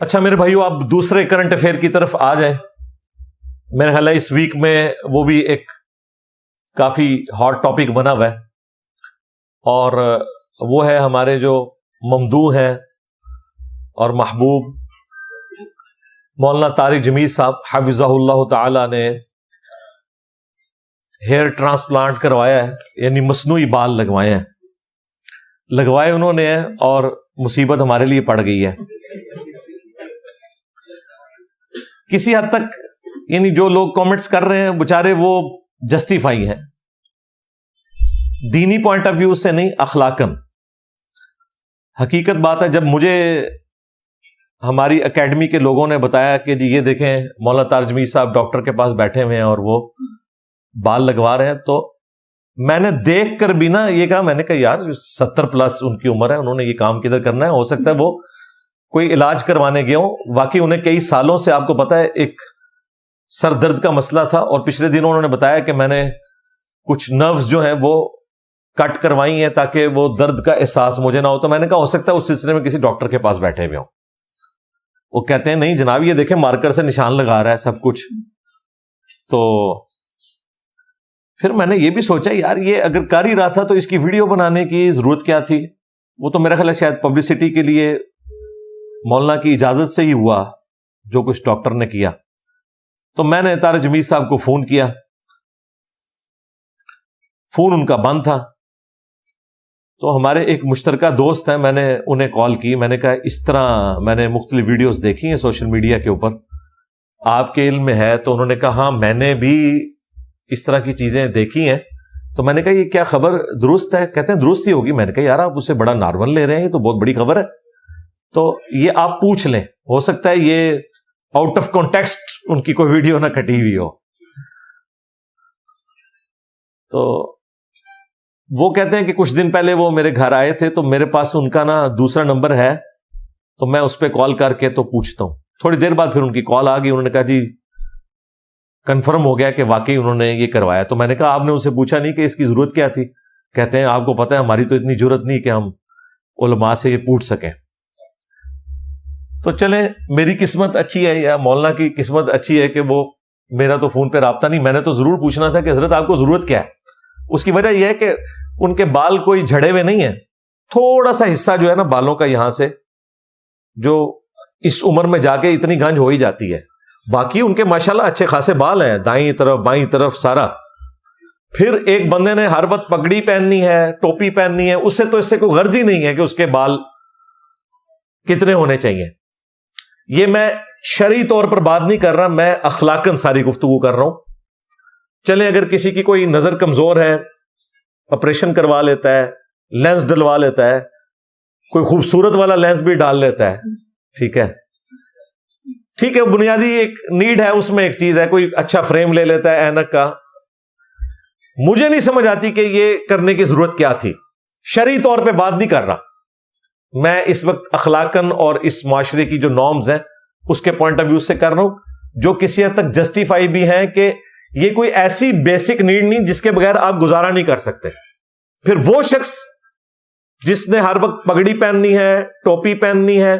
اچھا میرے بھائیو، آپ دوسرے کرنٹ افیئر کی طرف آ جائیں. میرے خیال ہے اس ویک میں وہ بھی ایک کافی ہاٹ ٹاپک بنا ہوا ہے، اور وہ ہے ہمارے جو ممدوح ہیں اور محبوب مولانا طارق جمیل صاحب حفظہ اللہ تعالی نے ہیئر ٹرانسپلانٹ کروایا ہے، یعنی مصنوعی بال لگوائے ہیں. لگوائے انہوں نے ہیں اور مصیبت ہمارے لیے پڑ گئی ہے. کسی حد تک یعنی جو لوگ کامنٹس کر رہے ہیں بےچارے وہ جسٹیفائی ہیں، دینی پوائنٹ آف ویو سے نہیں، اخلاقاً. حقیقت بات ہے، جب مجھے ہماری اکیڈمی کے لوگوں نے بتایا کہ جی یہ دیکھیں مولانا طارق جمیل صاحب ڈاکٹر کے پاس بیٹھے ہوئے ہیں اور وہ بال لگوا رہے ہیں، تو میں نے دیکھ کر بھی نا یہ کہا، میں نے کہا یار 70+ ان کی عمر ہے، انہوں نے یہ کام کدھر کرنا ہے؟ ہو سکتا ہے وہ کوئی علاج کروانے گئے ہوں، واقعی انہیں کئی سالوں سے آپ کو پتا ہے ایک سر درد کا مسئلہ تھا، اور پچھلے دنوں انہوں نے بتایا کہ میں نے کچھ نروز جو ہیں وہ کٹ کروائی ہیں تاکہ وہ درد کا احساس مجھے نہ ہو. تو میں نے کہا ہو سکتا ہے اس سلسلے میں کسی ڈاکٹر کے پاس بیٹھے ہوئے ہوں. وہ کہتے ہیں نہیں جناب، یہ دیکھیں مارکر سے نشان لگا رہا ہے سب کچھ. تو پھر میں نے یہ بھی سوچا یار یہ اگر کر ہی رہا تھا تو اس کی ویڈیو بنانے کی ضرورت کیا تھی؟ وہ تو میرا خیال ہے شاید پبلسٹی کے لیے مولانا کی اجازت سے ہی ہوا جو کچھ ڈاکٹر نے کیا. تو میں نے طارق جمیل صاحب کو فون کیا، فون ان کا بند تھا. تو ہمارے ایک مشترکہ دوست ہیں، میں نے انہیں کال کی، میں نے کہا اس طرح میں نے مختلف ویڈیوز دیکھی ہیں سوشل میڈیا کے اوپر، آپ کے علم میں ہے؟ تو انہوں نے کہا ہاں میں نے بھی اس طرح کی چیزیں دیکھی ہیں. تو میں نے کہا یہ کیا خبر درست ہے؟ کہتے ہیں درست ہی ہوگی. میں نے کہا یار آپ اسے بڑا نارمل لے رہے ہیں، یہ تو بہت بڑی خبر ہے. تو یہ آپ پوچھ لیں، ہو سکتا ہے یہ آؤٹ آف کانٹیکسٹ ان کی کوئی ویڈیو نہ کٹی ہوئی ہو. تو وہ کہتے ہیں کہ کچھ دن پہلے وہ میرے گھر آئے تھے، تو میرے پاس ان کا نا دوسرا نمبر ہے، تو میں اس پہ کال کر کے تو پوچھتا ہوں. تھوڑی دیر بعد پھر ان کی کال آ گئی، انہوں نے کہا جی کنفرم ہو گیا کہ واقعی انہوں نے یہ کروایا. تو میں نے کہا آپ نے اسے پوچھا نہیں کہ اس کی ضرورت کیا تھی؟ کہتے ہیں آپ کو پتہ ہے ہماری تو اتنی ضرورت نہیں کہ ہم علماء سے یہ پوچھ سکیں. تو چلیں میری قسمت اچھی ہے یا مولانا کی قسمت اچھی ہے کہ وہ میرا تو فون پہ رابطہ نہیں. میں نے تو ضرور پوچھنا تھا کہ حضرت آپ کو ضرورت کیا ہے. اس کی وجہ یہ ہے کہ ان کے بال کوئی جھڑے ہوئے نہیں ہیں، تھوڑا سا حصہ جو ہے نا بالوں کا یہاں سے جو اس عمر میں جا کے اتنی گنج ہو ہی جاتی ہے. باقی ان کے ماشاءاللہ اچھے خاصے بال ہیں، دائیں طرف بائیں طرف سارا. پھر ایک بندے نے ہر وقت پگڑی پہننی ہے، ٹوپی پہننی ہے، اس سے تو اس سے کوئی غرض ہی نہیں ہے کہ اس کے بال کتنے ہونے چاہیے. یہ میں شرعی طور پر بات نہیں کر رہا، میں اخلاقاً ساری گفتگو کر رہا ہوں. چلیں اگر کسی کی کوئی نظر کمزور ہے، آپریشن کروا لیتا ہے، لینس ڈلوا لیتا ہے، کوئی خوبصورت والا لینس بھی ڈال لیتا ہے، ٹھیک ہے ٹھیک ہے، بنیادی ایک نیڈ ہے، اس میں ایک چیز ہے، کوئی اچھا فریم لے لیتا ہے اینک کا. مجھے نہیں سمجھ آتی کہ یہ کرنے کی ضرورت کیا تھی. شرعی طور پہ بات نہیں کر رہا میں اس وقت، اخلاقاً اور اس معاشرے کی جو نارمز ہیں اس کے پوائنٹ آف ویو سے کر رہا ہوں، جو کسی حد تک جسٹیفائی بھی ہیں کہ یہ کوئی ایسی بیسک نیڈ نہیں جس کے بغیر آپ گزارا نہیں کر سکتے. پھر وہ شخص جس نے ہر وقت پگڑی پہننی ہے، ٹوپی پہننی ہے.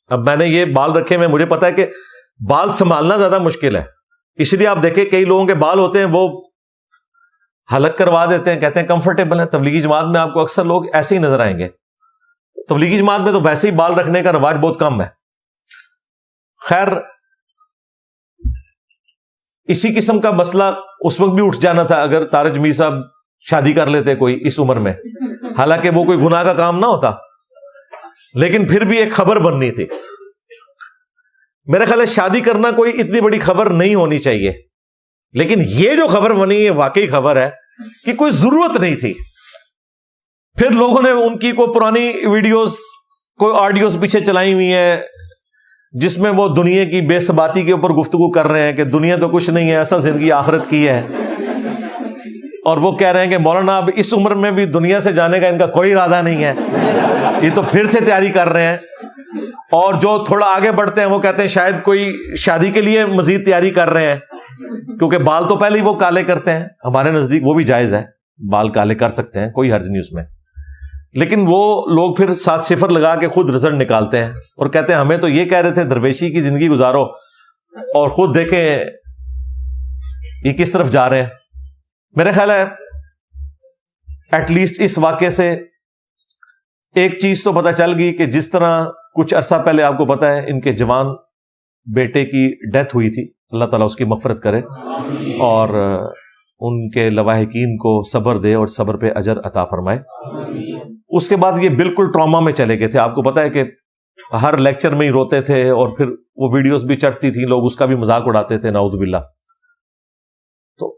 اب میں نے یہ بال رکھے میں، مجھے پتا ہے کہ بال سنبھالنا زیادہ مشکل ہے، اس لیے آپ دیکھیں کئی لوگوں کے بال ہوتے ہیں وہ حلق کروا دیتے ہیں، کہتے ہیں کمفرٹیبل ہیں. تبلیغی جماعت میں آپ کو اکثر لوگ ایسے ہی نظر آئیں گے. تبلیغی جماعت میں تو ویسے ہی بال رکھنے کا رواج بہت کم ہے. خیر اسی قسم کا مسئلہ اس وقت بھی اٹھ جانا تھا اگر طارق جمیل صاحب شادی کر لیتے کوئی اس عمر میں، حالانکہ وہ کوئی گناہ کا کام نہ ہوتا، لیکن پھر بھی ایک خبر بننی تھی. میرا خیال ہے شادی کرنا کوئی اتنی بڑی خبر نہیں ہونی چاہیے، لیکن یہ جو خبر بنی ہے واقعی خبر ہے کہ کوئی ضرورت نہیں تھی. پھر لوگوں نے ان کی کوئی پرانی ویڈیوز، کوئی آڈیوز پیچھے چلائی ہوئی ہیں جس میں وہ دنیا کی بے ثباتی کے اوپر گفتگو کر رہے ہیں کہ دنیا تو کچھ نہیں ہے، اصل زندگی آخرت کی ہے. اور وہ کہہ رہے ہیں کہ مولانا اب اس عمر میں بھی دنیا سے جانے کا ان کا کوئی ارادہ نہیں ہے، یہ تو پھر سے تیاری کر رہے ہیں. اور جو تھوڑا آگے بڑھتے ہیں وہ کہتے ہیں شاید کوئی شادی کے لیے مزید تیاری کر رہے ہیں، کیونکہ بال تو پہلے ہی وہ کالے کرتے ہیں. ہمارے نزدیک وہ بھی جائز ہے، بال کالے کر سکتے ہیں، کوئی حرج نہیں اس میں. لیکن وہ لوگ پھر 7 صفر لگا کے خود رزلٹ نکالتے ہیں اور کہتے ہیں ہمیں تو یہ کہہ رہے تھے درویشی کی زندگی گزارو، اور خود دیکھیں یہ کس طرف جا رہے ہیں. میرے خیال ہے ایٹ لیسٹ اس واقعے سے ایک چیز تو پتہ چل گئی کہ جس طرح کچھ عرصہ پہلے آپ کو پتا ہے ان کے جوان بیٹے کی ڈیتھ ہوئی تھی، اللہ تعالیٰ اس کی مغفرت کرے اور ان کے لواحقین کو صبر دے اور صبر پہ اجر عطا فرمائے. اس کے بعد یہ بالکل ٹراما میں چلے گئے تھے. آپ کو پتا ہے کہ ہر لیکچر میں ہی روتے تھے اور پھر وہ ویڈیوز بھی چڑھتی تھی، لوگ اس کا بھی مذاق اڑاتے تھے، نعوذ باللہ. تو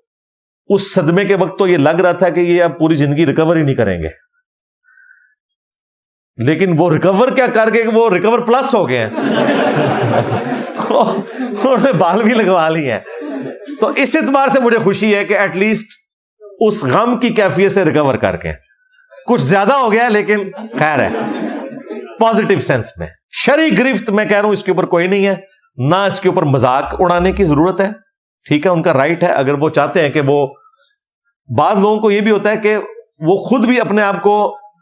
اس صدمے کے وقت تو یہ لگ رہا تھا کہ یہ اب پوری زندگی ریکور ہی نہیں کریں گے، لیکن وہ ریکور کیا کر کے وہ ریکور پلس ہو گئے ہیں انہوں نے بال بھی لگوا لی ہیں. تو اس اعتبار سے مجھے خوشی ہے کہ ایٹ لیسٹ اس غم کی کیفیت سے ریکور کر کے، کچھ زیادہ ہو گیا لیکن خیر ہے پازیٹیو سینس میں. شرعی گرفت میں کہہ رہا ہوں اس کے اوپر کوئی نہیں ہے، نہ اس کے اوپر مذاق اڑانے کی ضرورت ہے. ٹھیک ہے، ان کا رائٹ ہے. اگر وہ چاہتے ہیں کہ وہ، بعض لوگوں کو یہ بھی ہوتا ہے کہ وہ خود بھی اپنے آپ کو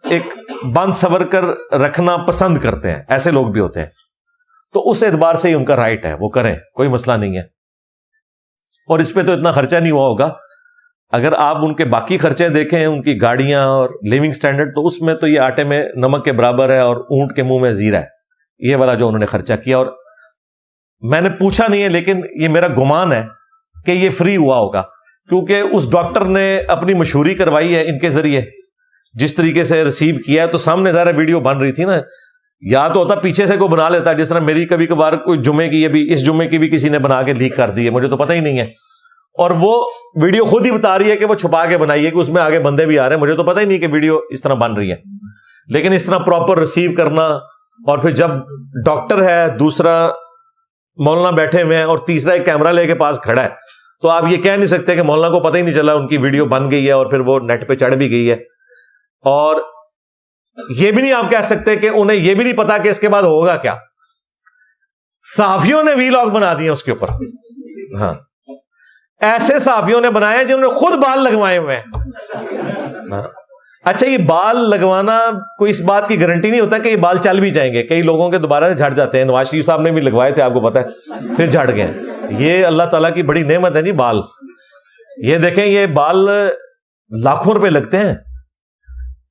ایک بند سور کر رکھنا پسند کرتے ہیں، ایسے لوگ بھی ہوتے ہیں. تو اس اعتبار سے ہی ان کا رائٹ ہے، وہ کریں، کوئی مسئلہ نہیں ہے. اور اس پہ تو اتنا خرچہ نہیں ہوا ہوگا. اگر آپ ان کے باقی خرچے دیکھیں، ان کی گاڑیاں اور لیونگ سٹینڈرڈ، تو اس میں تو یہ آٹے میں نمک کے برابر ہے اور اونٹ کے منہ میں زیرہ ہے، یہ والا جو انہوں نے خرچہ کیا. اور میں نے پوچھا نہیں ہے لیکن یہ میرا گمان ہے کہ یہ فری ہوا ہوگا، کیونکہ اس ڈاکٹر نے اپنی مشہوری کروائی ہے ان کے ذریعے، جس طریقے سے ریسیو کیا ہے. تو سامنے ظاہر ویڈیو بن رہی تھی نا، یا تو ہوتا پیچھے سے کوئی بنا لیتا، جس طرح میری کبھی کبھار کوئی جمعے کی، ابھی اس جمعے کی بھی کسی نے بنا کے لیک کر دی ہے، مجھے تو پتہ ہی نہیں ہے. اور وہ ویڈیو خود ہی بتا رہی ہے کہ وہ چھپا کے بنائی ہے، کہ اس میں آگے بندے بھی آ رہے ہیں، مجھے تو پتہ ہی نہیں کہ ویڈیو اس طرح بن رہی ہے. لیکن اس طرح پراپر ریسیو کرنا، اور پھر جب ڈاکٹر ہے، دوسرا مولانا بیٹھے ہوئے ہیں اور تیسرا ایک کیمرہ لے کے پاس کھڑا ہے، تو آپ یہ کہہ نہیں سکتے کہ مولانا کو پتہ ہی نہیں چلا ان کی ویڈیو بن گئی ہے اور پھر وہ نیٹ پہ چڑھ بھی گئی ہے. اور یہ بھی نہیں آپ کہہ سکتے کہ انہیں یہ بھی نہیں پتا کہ اس کے بعد ہوگا کیا. صحافیوں نے وی لاگ بنا دیے اس کے اوپر. ہاں، ایسے صحافیوں نے بنایا جنہوں نے خود بال لگوائے ہوئے ہیں. ہاں. اچھا، یہ بال لگوانا کوئی اس بات کی گارنٹی نہیں ہوتا کہ یہ بال چل بھی جائیں گے. کئی لوگوں کے دوبارہ سے جھڑ جاتے ہیں. نواز شریف صاحب نے بھی لگوائے تھے، آپ کو پتا ہے، پھر جھڑ گئے. یہ اللہ تعالیٰ کی بڑی نعمت ہے جی بال. یہ دیکھیں، یہ بال لاکھوں روپے لگتے ہیں،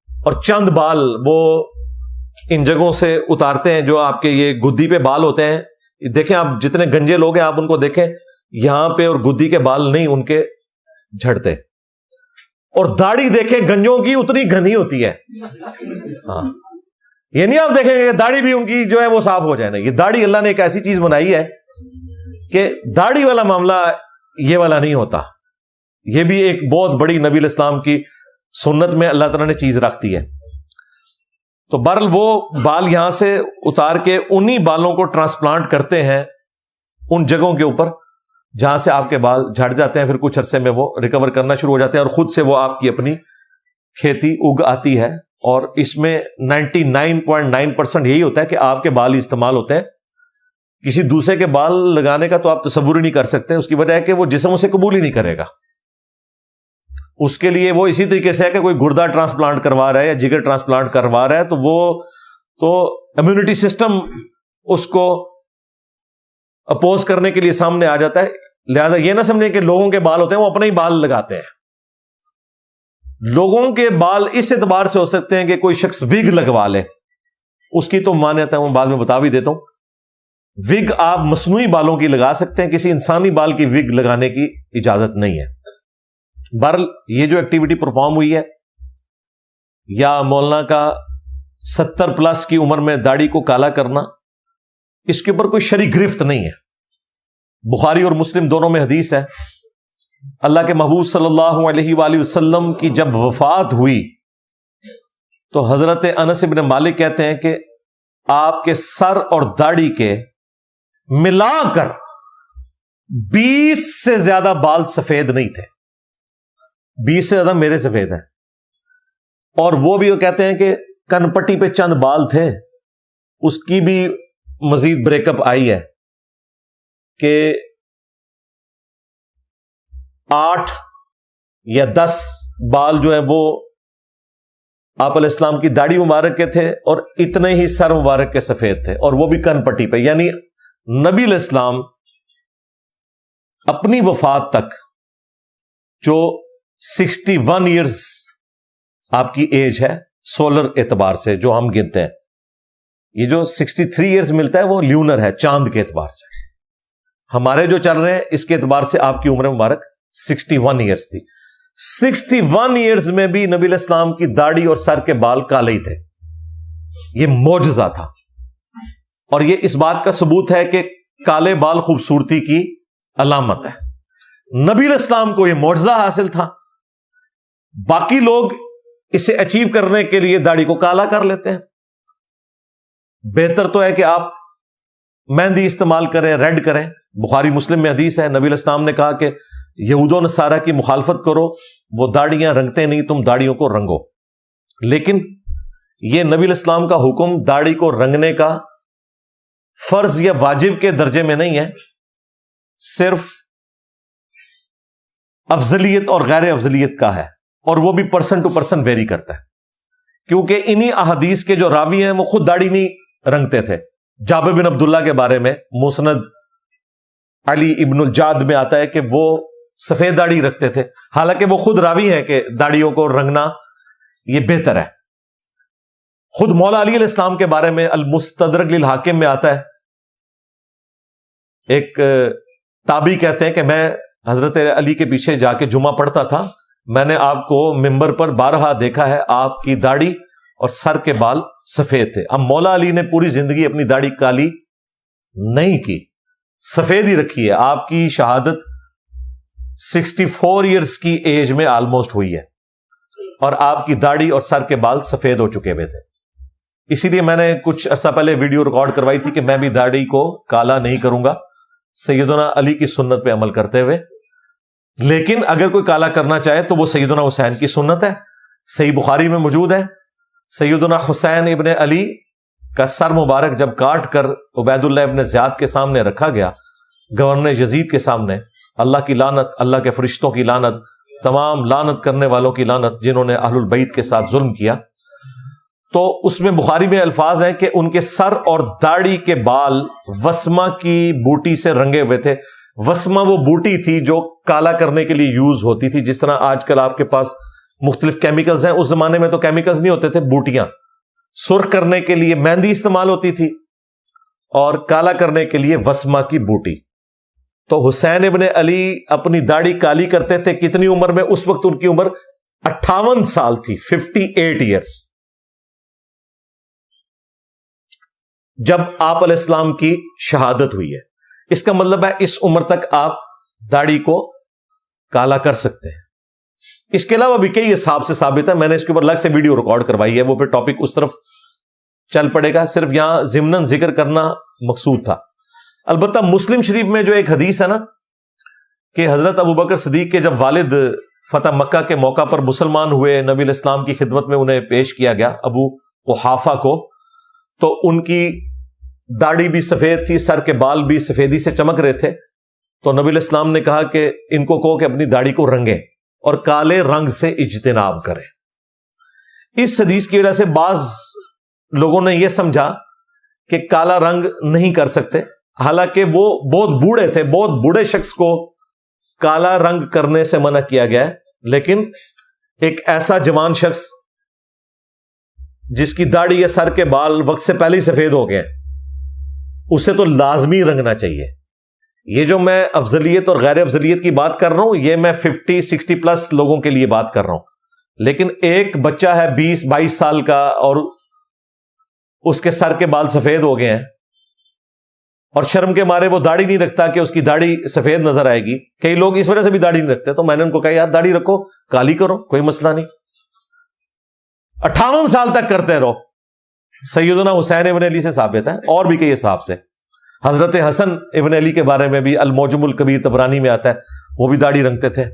اور چند بال وہ ان جگہوں سے اتارتے ہیں جو آپ کے یہ گدی پہ بال ہوتے ہیں. دیکھیں آپ جتنے گنجے لوگ ہیں آپ ان کو دیکھیں، یہاں پہ اور گدی کے بال نہیں ان کے جھڑتے. اور داڑھی دیکھیں گنجوں کی اتنی گھنی ہوتی ہے. ہاں، یہ نہیں آپ دیکھیں گے داڑھی بھی ان کی جو ہے وہ صاف ہو جائے نا. یہ داڑھی اللہ نے ایک ایسی چیز بنائی ہے کہ داڑھی والا معاملہ یہ والا نہیں ہوتا. یہ بھی ایک بہت بڑی نبی الاسلام کی سنت میں اللہ تعالیٰ نے چیز رکھ دی ہے. تو بہرحال وہ بال یہاں سے اتار کے انہی بالوں کو ٹرانسپلانٹ کرتے ہیں ان جگہوں کے اوپر جہاں سے آپ کے بال جھڑ جاتے ہیں. پھر کچھ عرصے میں وہ ریکور کرنا شروع ہو جاتے ہیں اور خود سے وہ آپ کی اپنی کھیتی اگ آتی ہے. اور اس میں 99.9% یہی ہوتا ہے کہ آپ کے بال ہی استعمال ہوتے ہیں. کسی دوسرے کے بال لگانے کا تو آپ تصور ہی نہیں کر سکتے. اس کی وجہ ہے کہ وہ جسم اسے قبول ہی نہیں کرے گا. اس کے لیے وہ اسی طریقے سے ہے کہ کوئی گردہ ٹرانسپلانٹ کروا رہا ہے یا جگر ٹرانسپلانٹ کروا رہا ہے، تو وہ تو امیونٹی سسٹم اس کو اپوز کرنے کے لیے سامنے آ جاتا ہے. لہذا یہ نہ سمجھیں کہ لوگوں کے بال ہوتے ہیں وہ اپنے ہی بال لگاتے ہیں. لوگوں کے بال اس اعتبار سے ہو سکتے ہیں کہ کوئی شخص وگ لگوا لے، اس کی تو مانیت ہے، وہ بعد میں بتا بھی دیتا ہوں. وگ آپ مصنوعی بالوں کی لگا سکتے ہیں، کسی انسانی بال کی وگ لگانے کی اجازت نہیں ہے. بہرحال یہ جو ایکٹیویٹی پرفارم ہوئی ہے، یا مولانا کا 70+ کی عمر میں داڑھی کو کالا کرنا، اس کے اوپر کوئی شرعی گرفت نہیں ہے. بخاری اور مسلم دونوں میں حدیث ہے. اللہ کے محبوب صلی اللہ علیہ وآلہ وسلم کی جب وفات ہوئی تو حضرت انس بن مالک کہتے ہیں کہ آپ کے سر اور داڑھی کے ملا کر 20 سے زیادہ بال سفید نہیں تھے. 20 سے زیادہ میرے سفید ہیں. اور وہ بھی وہ کہتے ہیں کہ کن پٹی پہ چند بال تھے، اس کی بھی مزید بریک اپ آئی ہے کہ 8 یا 10 بال جو ہے وہ آپ علیہ السلام کی داڑھی مبارک کے تھے اور اتنے ہی سر مبارک کے سفید تھے، اور وہ بھی کن پٹی پہ. یعنی نبی علیہ السلام اپنی وفات تک جو 61 ایئرز آپ کی ایج ہے سولر اعتبار سے جو ہم گنتے ہیں، یہ جو 63 ایئرز ملتا ہے وہ لیونر ہے، چاند کے اعتبار سے. ہمارے جو چل رہے ہیں اس کے اعتبار سے آپ کی عمر مبارک 61 ایئرز تھی. 61 ایئرز میں بھی نبی علیہ السلام کی داڑھی اور سر کے بال کالے ہی تھے. یہ معجزہ تھا، اور یہ اس بات کا ثبوت ہے کہ کالے بال خوبصورتی کی علامت ہے. نبی علیہ السلام کو یہ معجزہ حاصل تھا. باقی لوگ اسے اچیو کرنے کے لیے داڑھی کو کالا کر لیتے ہیں. بہتر تو ہے کہ آپ مہندی استعمال کریں، ریڈ کریں. بخاری مسلم میں حدیث ہے، نبی علیہ السلام نے کہا کہ یہود و نصارہ کی مخالفت کرو، وہ داڑیاں رنگتے نہیں، تم داڑیوں کو رنگو. لیکن یہ نبی علیہ السلام کا حکم داڑھی کو رنگنے کا فرض یا واجب کے درجے میں نہیں ہے، صرف افضلیت اور غیر افضلیت کا ہے، اور وہ بھی پرسن ٹو پرسن ویری کرتا ہے. کیونکہ انہی احادیث کے جو راوی ہیں وہ خود داڑھی نہیں رنگتے تھے. جابر بن عبداللہ کے بارے میں مسند علی ابن الجاد میں آتا ہے کہ وہ سفید داڑھی رکھتے تھے، حالانکہ وہ خود راوی ہیں کہ داڑھیوں کو رنگنا یہ بہتر ہے. خود مولا علی علیہ السلام کے بارے میں المستدرک للحاکم میں آتا ہے، ایک تابعی کہتے ہیں کہ میں حضرت علی کے پیچھے جا کے جمعہ پڑھتا تھا، میں نے آپ کو ممبر پر بارہا دیکھا ہے، آپ کی داڑھی اور سر کے بال سفید تھے. اب مولا علی نے پوری زندگی اپنی داڑھی کالی نہیں کی، سفید ہی رکھی ہے. آپ کی شہادت 64 ایئرز کی ایج میں آلموسٹ ہوئی ہے، اور آپ کی داڑھی اور سر کے بال سفید ہو چکے ہوئے تھے. اسی لیے میں نے کچھ عرصہ پہلے ویڈیو ریکارڈ کروائی تھی کہ میں بھی داڑھی کو کالا نہیں کروں گا، سیدنا علی کی سنت پہ عمل کرتے ہوئے. لیکن اگر کوئی کالا کرنا چاہے تو وہ سیدنا حسین کی سنت ہے. صحیح بخاری میں موجود ہے، سیدنا حسین ابن علی کا سر مبارک جب کاٹ کر عبید اللہ ابن زیاد کے سامنے رکھا گیا، گورنر یزید کے سامنے، اللہ کی لعنت، اللہ کے فرشتوں کی لعنت، تمام لعنت کرنے والوں کی لعنت جنہوں نے اہل البیت کے ساتھ ظلم کیا، تو اس میں بخاری میں الفاظ ہیں کہ ان کے سر اور داڑھی کے بال وسما کی بوٹی سے رنگے ہوئے تھے. وسما وہ بوٹی تھی جو کالا کرنے کے لیے یوز ہوتی تھی، جس طرح آج کل آپ کے پاس مختلف کیمیکلز ہیں. اس زمانے میں تو کیمیکلز نہیں ہوتے تھے، بوٹیاں. سرخ کرنے کے لیے مہندی استعمال ہوتی تھی، اور کالا کرنے کے لیے وسما کی بوٹی. تو حسین ابن علی اپنی داڑھی کالی کرتے تھے کتنی عمر میں؟ اس وقت ان کی عمر 58 سال تھی، 58 ایئرز، جب آپ علیہ السلام کی شہادت ہوئی ہے. اس کا مطلب ہے اس عمر تک آپ داڑھی کو کالا کر سکتے ہیں. اس کے علاوہ بھی کئی حساب سے ثابت ہے، میں نے اس کے اوپر الگ سے ویڈیو ریکارڈ کروائی ہے، وہ پھر ٹاپک اس طرف چل پڑے گا، صرف یہاں ضمناً ذکر کرنا مقصود تھا. البتہ مسلم شریف میں جو ایک حدیث ہے نا کہ حضرت ابوبکر صدیق کے جب والد فتح مکہ کے موقع پر مسلمان ہوئے، نبی علیہ السلام کی خدمت میں انہیں پیش کیا گیا ابو قحافہ کو، تو ان کی داڑھی بھی سفید تھی، سر کے بال بھی سفیدی سے چمک رہے تھے. تو نبی علیہ السلام نے کہا کہ ان کو کہو کہ اپنی داڑھی کو رنگیں اور کالے رنگ سے اجتناب کریں. اس حدیث کی وجہ سے بعض لوگوں نے یہ سمجھا کہ کالا رنگ نہیں کر سکتے، حالانکہ وہ بہت بوڑھے تھے، بہت بوڑھے شخص کو کالا رنگ کرنے سے منع کیا گیا ہے. لیکن ایک ایسا جوان شخص جس کی داڑھی یا سر کے بال وقت سے پہلے ہی سفید ہو گئے، اسے تو لازمی رنگنا چاہیے. یہ جو میں افضلیت اور غیر افضلیت کی بات کر رہا ہوں، یہ میں 50-60 پلس لوگوں کے لیے بات کر رہا ہوں. لیکن ایک بچہ ہے 20-22 سال کا اور اس کے سر کے بال سفید ہو گئے ہیں، اور شرم کے مارے وہ داڑھی نہیں رکھتا کہ اس کی داڑھی سفید نظر آئے گی. کئی لوگ اس وجہ سے بھی داڑھی نہیں رکھتے. تو میں نے ان کو کہا یار داڑھی رکھو، کالی کرو، کوئی مسئلہ نہیں، 58 سال تک کرتے رہو. سیدنا حسین ابن علی سے ثابت ہے، اور بھی کئی حساب سے. حضرت حسن ابن علی کے بارے میں بھی المعجم الکبیر طبرانی میں آتا ہے، وہ بھی داڑھی رنگتے تھے.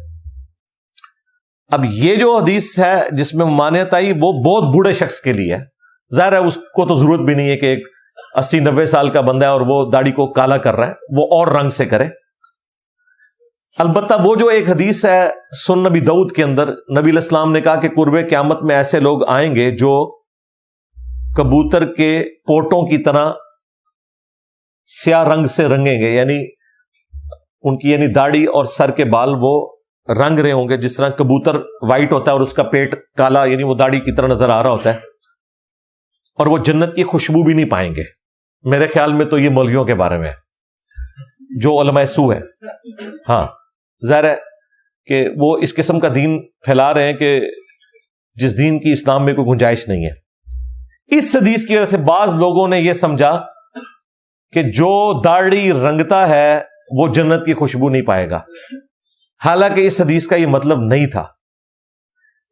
اب یہ جو حدیث ہے جس میں ممانعت آئی، وہ بہت بوڑھے شخص کے لیے ہے. ظاہر ہے اس کو تو ضرورت بھی نہیں ہے کہ ایک 80-90 سال کا بندہ ہے اور وہ داڑھی کو کالا کر رہا ہے، وہ اور رنگ سے کرے. البتہ وہ جو ایک حدیث ہے سنن نبی داؤد کے اندر، نبی علیہ السلام نے کہا کہ قرب قیامت میں ایسے لوگ آئیں گے جو کبوتر کے پوٹوں کی طرح سیاہ رنگ سے رنگیں گے، یعنی ان کی یعنی داڑھی اور سر کے بال وہ رنگ رہے ہوں گے جس طرح کبوتر وائٹ ہوتا ہے اور اس کا پیٹ کالا، یعنی وہ داڑھی کی طرح نظر آ رہا ہوتا ہے، اور وہ جنت کی خوشبو بھی نہیں پائیں گے۔ میرے خیال میں تو یہ مولویوں کے بارے میں ہے جو علماء سو ہے۔ ہاں ظاہر ہے کہ وہ اس قسم کا دین پھیلا رہے ہیں کہ جس دین کی اسلام میں کوئی گنجائش نہیں ہے۔ اس حدیث کی وجہ سے بعض لوگوں نے یہ سمجھا کہ جو داڑھی رنگتا ہے وہ جنت کی خوشبو نہیں پائے گا، حالانکہ اس حدیث کا یہ مطلب نہیں تھا۔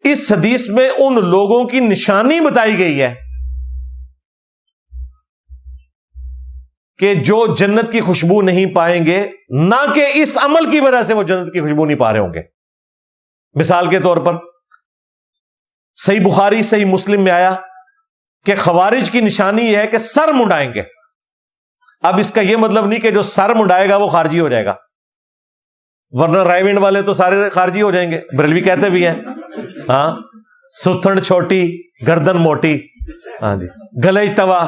اس حدیث میں ان لوگوں کی نشانی بتائی گئی ہے کہ جو جنت کی خوشبو نہیں پائیں گے، نہ کہ اس عمل کی وجہ سے وہ جنت کی خوشبو نہیں پا رہے ہوں گے۔ مثال کے طور پر صحیح بخاری صحیح مسلم میں آیا کہ خوارج کی نشانی یہ ہے کہ سر منڈائیں گے۔ اب اس کا یہ مطلب نہیں کہ جو سر منڈائے گا وہ خارجی ہو جائے گا، ورنہ رائے ونڈ والے تو سارے خارجی ہو جائیں گے، بریلوی کہتے بھی ہیں ہاں، ستھن چھوٹی گردن موٹی، ہاں جی، گلج توا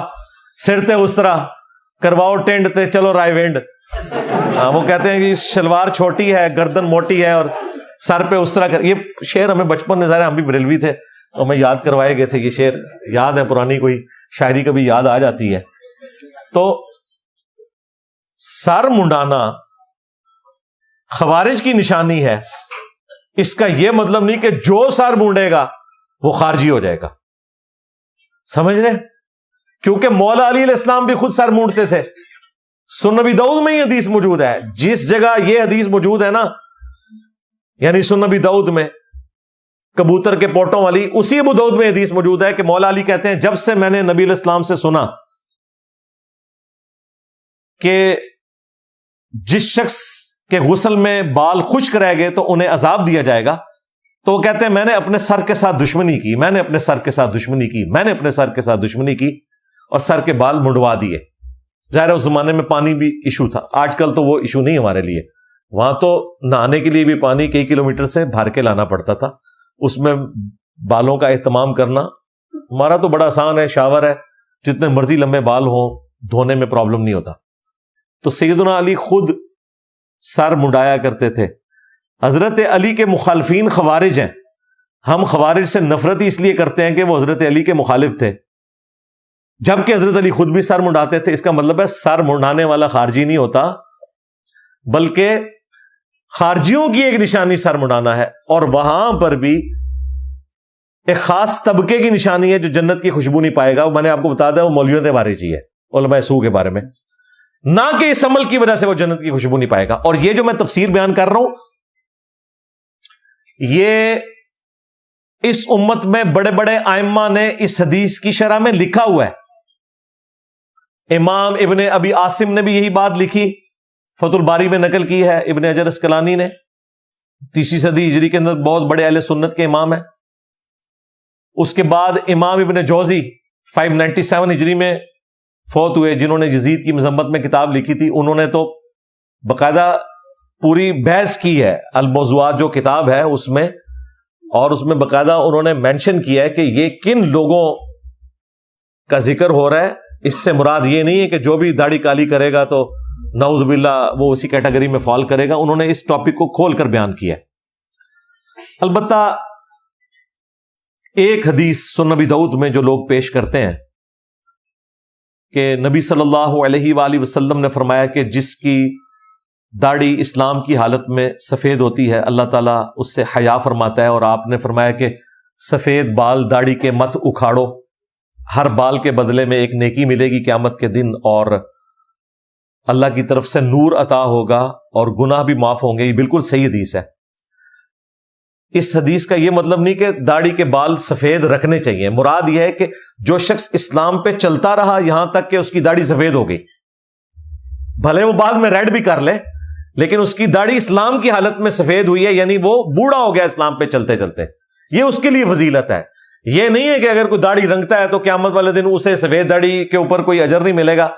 سر تے اس طرح کرواؤ ٹینڈ تے چلو رائے وینڈ۔ ہاں وہ کہتے ہیں کہ شلوار چھوٹی ہے گردن موٹی ہے اور سر پہ اس طرح کر۔ یہ شعر ہمیں بچپن میں ظاہر ہم بھی بریلوی تھے تو ہمیں یاد کروائے گئے تھے، یہ شعر یاد ہے، پرانی کوئی شاعری کبھی یاد آ جاتی ہے۔ تو سر منڈانا خوارج کی نشانی ہے، اس کا یہ مطلب نہیں کہ جو سر مونڈے گا وہ خارجی ہو جائے گا، سمجھ رہے؟ کیونکہ مولا علی علیہ السلام بھی خود سر مونڈتے تھے۔ سنن نبی داؤد میں یہ حدیث موجود ہے، جس جگہ یہ حدیث موجود ہے نا، یعنی سنن نبی داؤد میں کبوتر کے پوٹوں والی، اسی ابو داؤد میں حدیث موجود ہے کہ مولا علی کہتے ہیں جب سے میں نے نبی علیہ السلام سے سنا کہ جس شخص کے غسل میں بال خشک رہ گئے تو انہیں عذاب دیا جائے گا، تو وہ کہتے ہیں میں نے اپنے سر کے ساتھ دشمنی کی، میں نے اپنے سر کے ساتھ دشمنی کی، میں نے اپنے سر کے ساتھ دشمنی کی اور سر کے بال منڈوا دیے۔ ظاہر ہے اس زمانے میں پانی بھی ایشو تھا، آج کل تو وہ ایشو نہیں ہمارے لیے، وہاں تو نہانے کے لیے بھی پانی کئی کلومیٹر سے بھر کے لانا پڑتا تھا، اس میں بالوں کا اہتمام کرنا۔ ہمارا تو بڑا آسان ہے، شاور ہے، جتنے مرضی لمبے بال ہوں دھونے میں پرابلم نہیں ہوتا۔ تو سیدنا علی خود سر منڈایا کرتے تھے۔ حضرت علی کے مخالفین خوارج ہیں، ہم خوارج سے نفرت اس لیے کرتے ہیں کہ وہ حضرت علی کے مخالف تھے، جبکہ حضرت علی خود بھی سر منڈاتے تھے۔ اس کا مطلب ہے سر منڈانے والا خارجی نہیں ہوتا، بلکہ خارجیوں کی ایک نشانی سر منڈانا ہے، اور وہاں پر بھی ایک خاص طبقے کی نشانی ہے جو جنت کی خوشبو نہیں پائے گا۔ میں نے آپ کو بتا دیا وہ مولویوں کے بارے چاہیے، علماء سو کے بارے میں، نہ کہ اس عمل کی وجہ سے وہ جنت کی خوشبو نہیں پائے گا۔ اور یہ جو میں تفسیر بیان کر رہا ہوں، یہ اس امت میں بڑے بڑے ائمہ نے اس حدیث کی شرح میں لکھا ہوا ہے۔ امام ابن ابی عاصم نے بھی یہی بات لکھی، فتح الباری میں نقل کی ہے ابن حجر اسقلانی نے، 3 صدی ہجری کے اندر بہت بڑے اہل سنت کے امام ہیں۔ اس کے بعد امام ابن جوزی 597 ہجری میں فوت ہوئے، جنہوں نے یزید کی مذمت میں کتاب لکھی تھی، انہوں نے تو باقاعدہ پوری بحث کی ہے، الموضوعات جو کتاب ہے اس میں، اور اس میں باقاعدہ انہوں نے مینشن کیا ہے کہ یہ کن لوگوں کا ذکر ہو رہا ہے۔ اس سے مراد یہ نہیں ہے کہ جو بھی داڑھی کالی کرے گا تو نعوذ باللہ وہ اسی کیٹیگری میں فال کرے گا، انہوں نے اس ٹاپک کو کھول کر بیان کیا ہے۔ البتہ ایک حدیث سنن نبی داؤد میں جو لوگ پیش کرتے ہیں کہ نبی صلی اللہ علیہ وآلہ وسلم نے فرمایا کہ جس کی داڑھی اسلام کی حالت میں سفید ہوتی ہے اللہ تعالیٰ اس سے حیا فرماتا ہے، اور آپ نے فرمایا کہ سفید بال داڑھی کے مت اکھاڑو، ہر بال کے بدلے میں ایک نیکی ملے گی قیامت کے دن، اور اللہ کی طرف سے نور عطا ہوگا اور گناہ بھی معاف ہوں گے۔ یہ بالکل صحیح حدیث ہے۔ اس حدیث کا یہ مطلب نہیں کہ داڑھی کے بال سفید رکھنے چاہیے، مراد یہ ہے کہ جو شخص اسلام پہ چلتا رہا یہاں تک کہ اس کی داڑھی سفید ہو گئی، بھلے وہ بعد میں ریڈ بھی کر لے، لیکن اس کی داڑھی اسلام کی حالت میں سفید ہوئی ہے، یعنی وہ بوڑھا ہو گیا اسلام پہ چلتے چلتے، یہ اس کے لیے فضیلت ہے۔ یہ نہیں ہے کہ اگر کوئی داڑھی رنگتا ہے تو قیامت والے دن اسے سفید داڑھی کے اوپر کوئی اجر نہیں ملے گا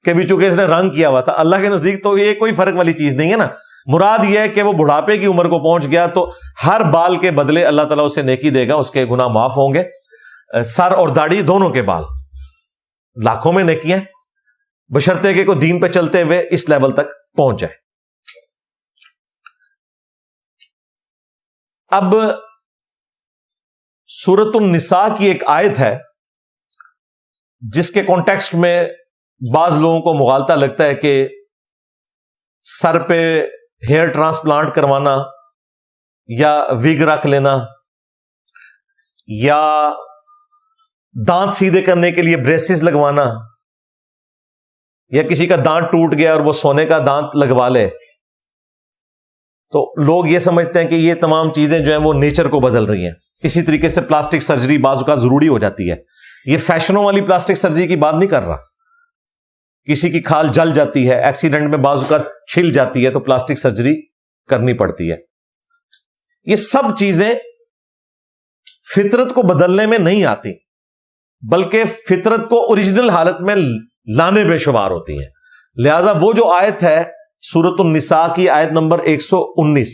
کہ بھی چونکہ اس نے رنگ کیا ہوا تھا۔ اللہ کے نزدیک تو یہ کوئی فرق والی چیز نہیں ہے نا۔ مراد یہ ہے کہ وہ بڑھاپے کی عمر کو پہنچ گیا تو ہر بال کے بدلے اللہ تعالیٰ اسے نیکی دے گا، اس کے گناہ معاف ہوں گے. سر اور داڑھی دونوں کے بال لاکھوں میں نیکیاں، بشرطے کہ کوئی دین پہ چلتے ہوئے اس لیول تک پہنچ جائے. اب سورۃ النساء کی ایک آیت ہے جس کے کانٹیکسٹ میں بعض لوگوں کو مغالطہ لگتا ہے کہ سر پہ ہیئر ٹرانسپلانٹ کروانا یا ویگ رکھ لینا یا دانت سیدھے کرنے کے لیے بریسز لگوانا یا کسی کا دانت ٹوٹ گیا اور وہ سونے کا دانت لگوا لے، تو لوگ یہ سمجھتے ہیں کہ یہ تمام چیزیں جو ہیں وہ نیچر کو بدل رہی ہیں. اسی طریقے سے پلاسٹک سرجری بعض اوقات ضروری ہو جاتی ہے. یہ فیشنوں والی پلاسٹک سرجری کی بات نہیں کر رہا. کسی کی کھال جل جاتی ہے، ایکسیڈنٹ میں بعض اوقات چھل جاتی ہے تو پلاسٹک سرجری کرنی پڑتی ہے. یہ سب چیزیں فطرت کو بدلنے میں نہیں آتی بلکہ فطرت کو اوریجنل حالت میں لانے بے شمار ہوتی ہیں. لہذا وہ جو آیت ہے سورۃ النساء کی آیت نمبر 119،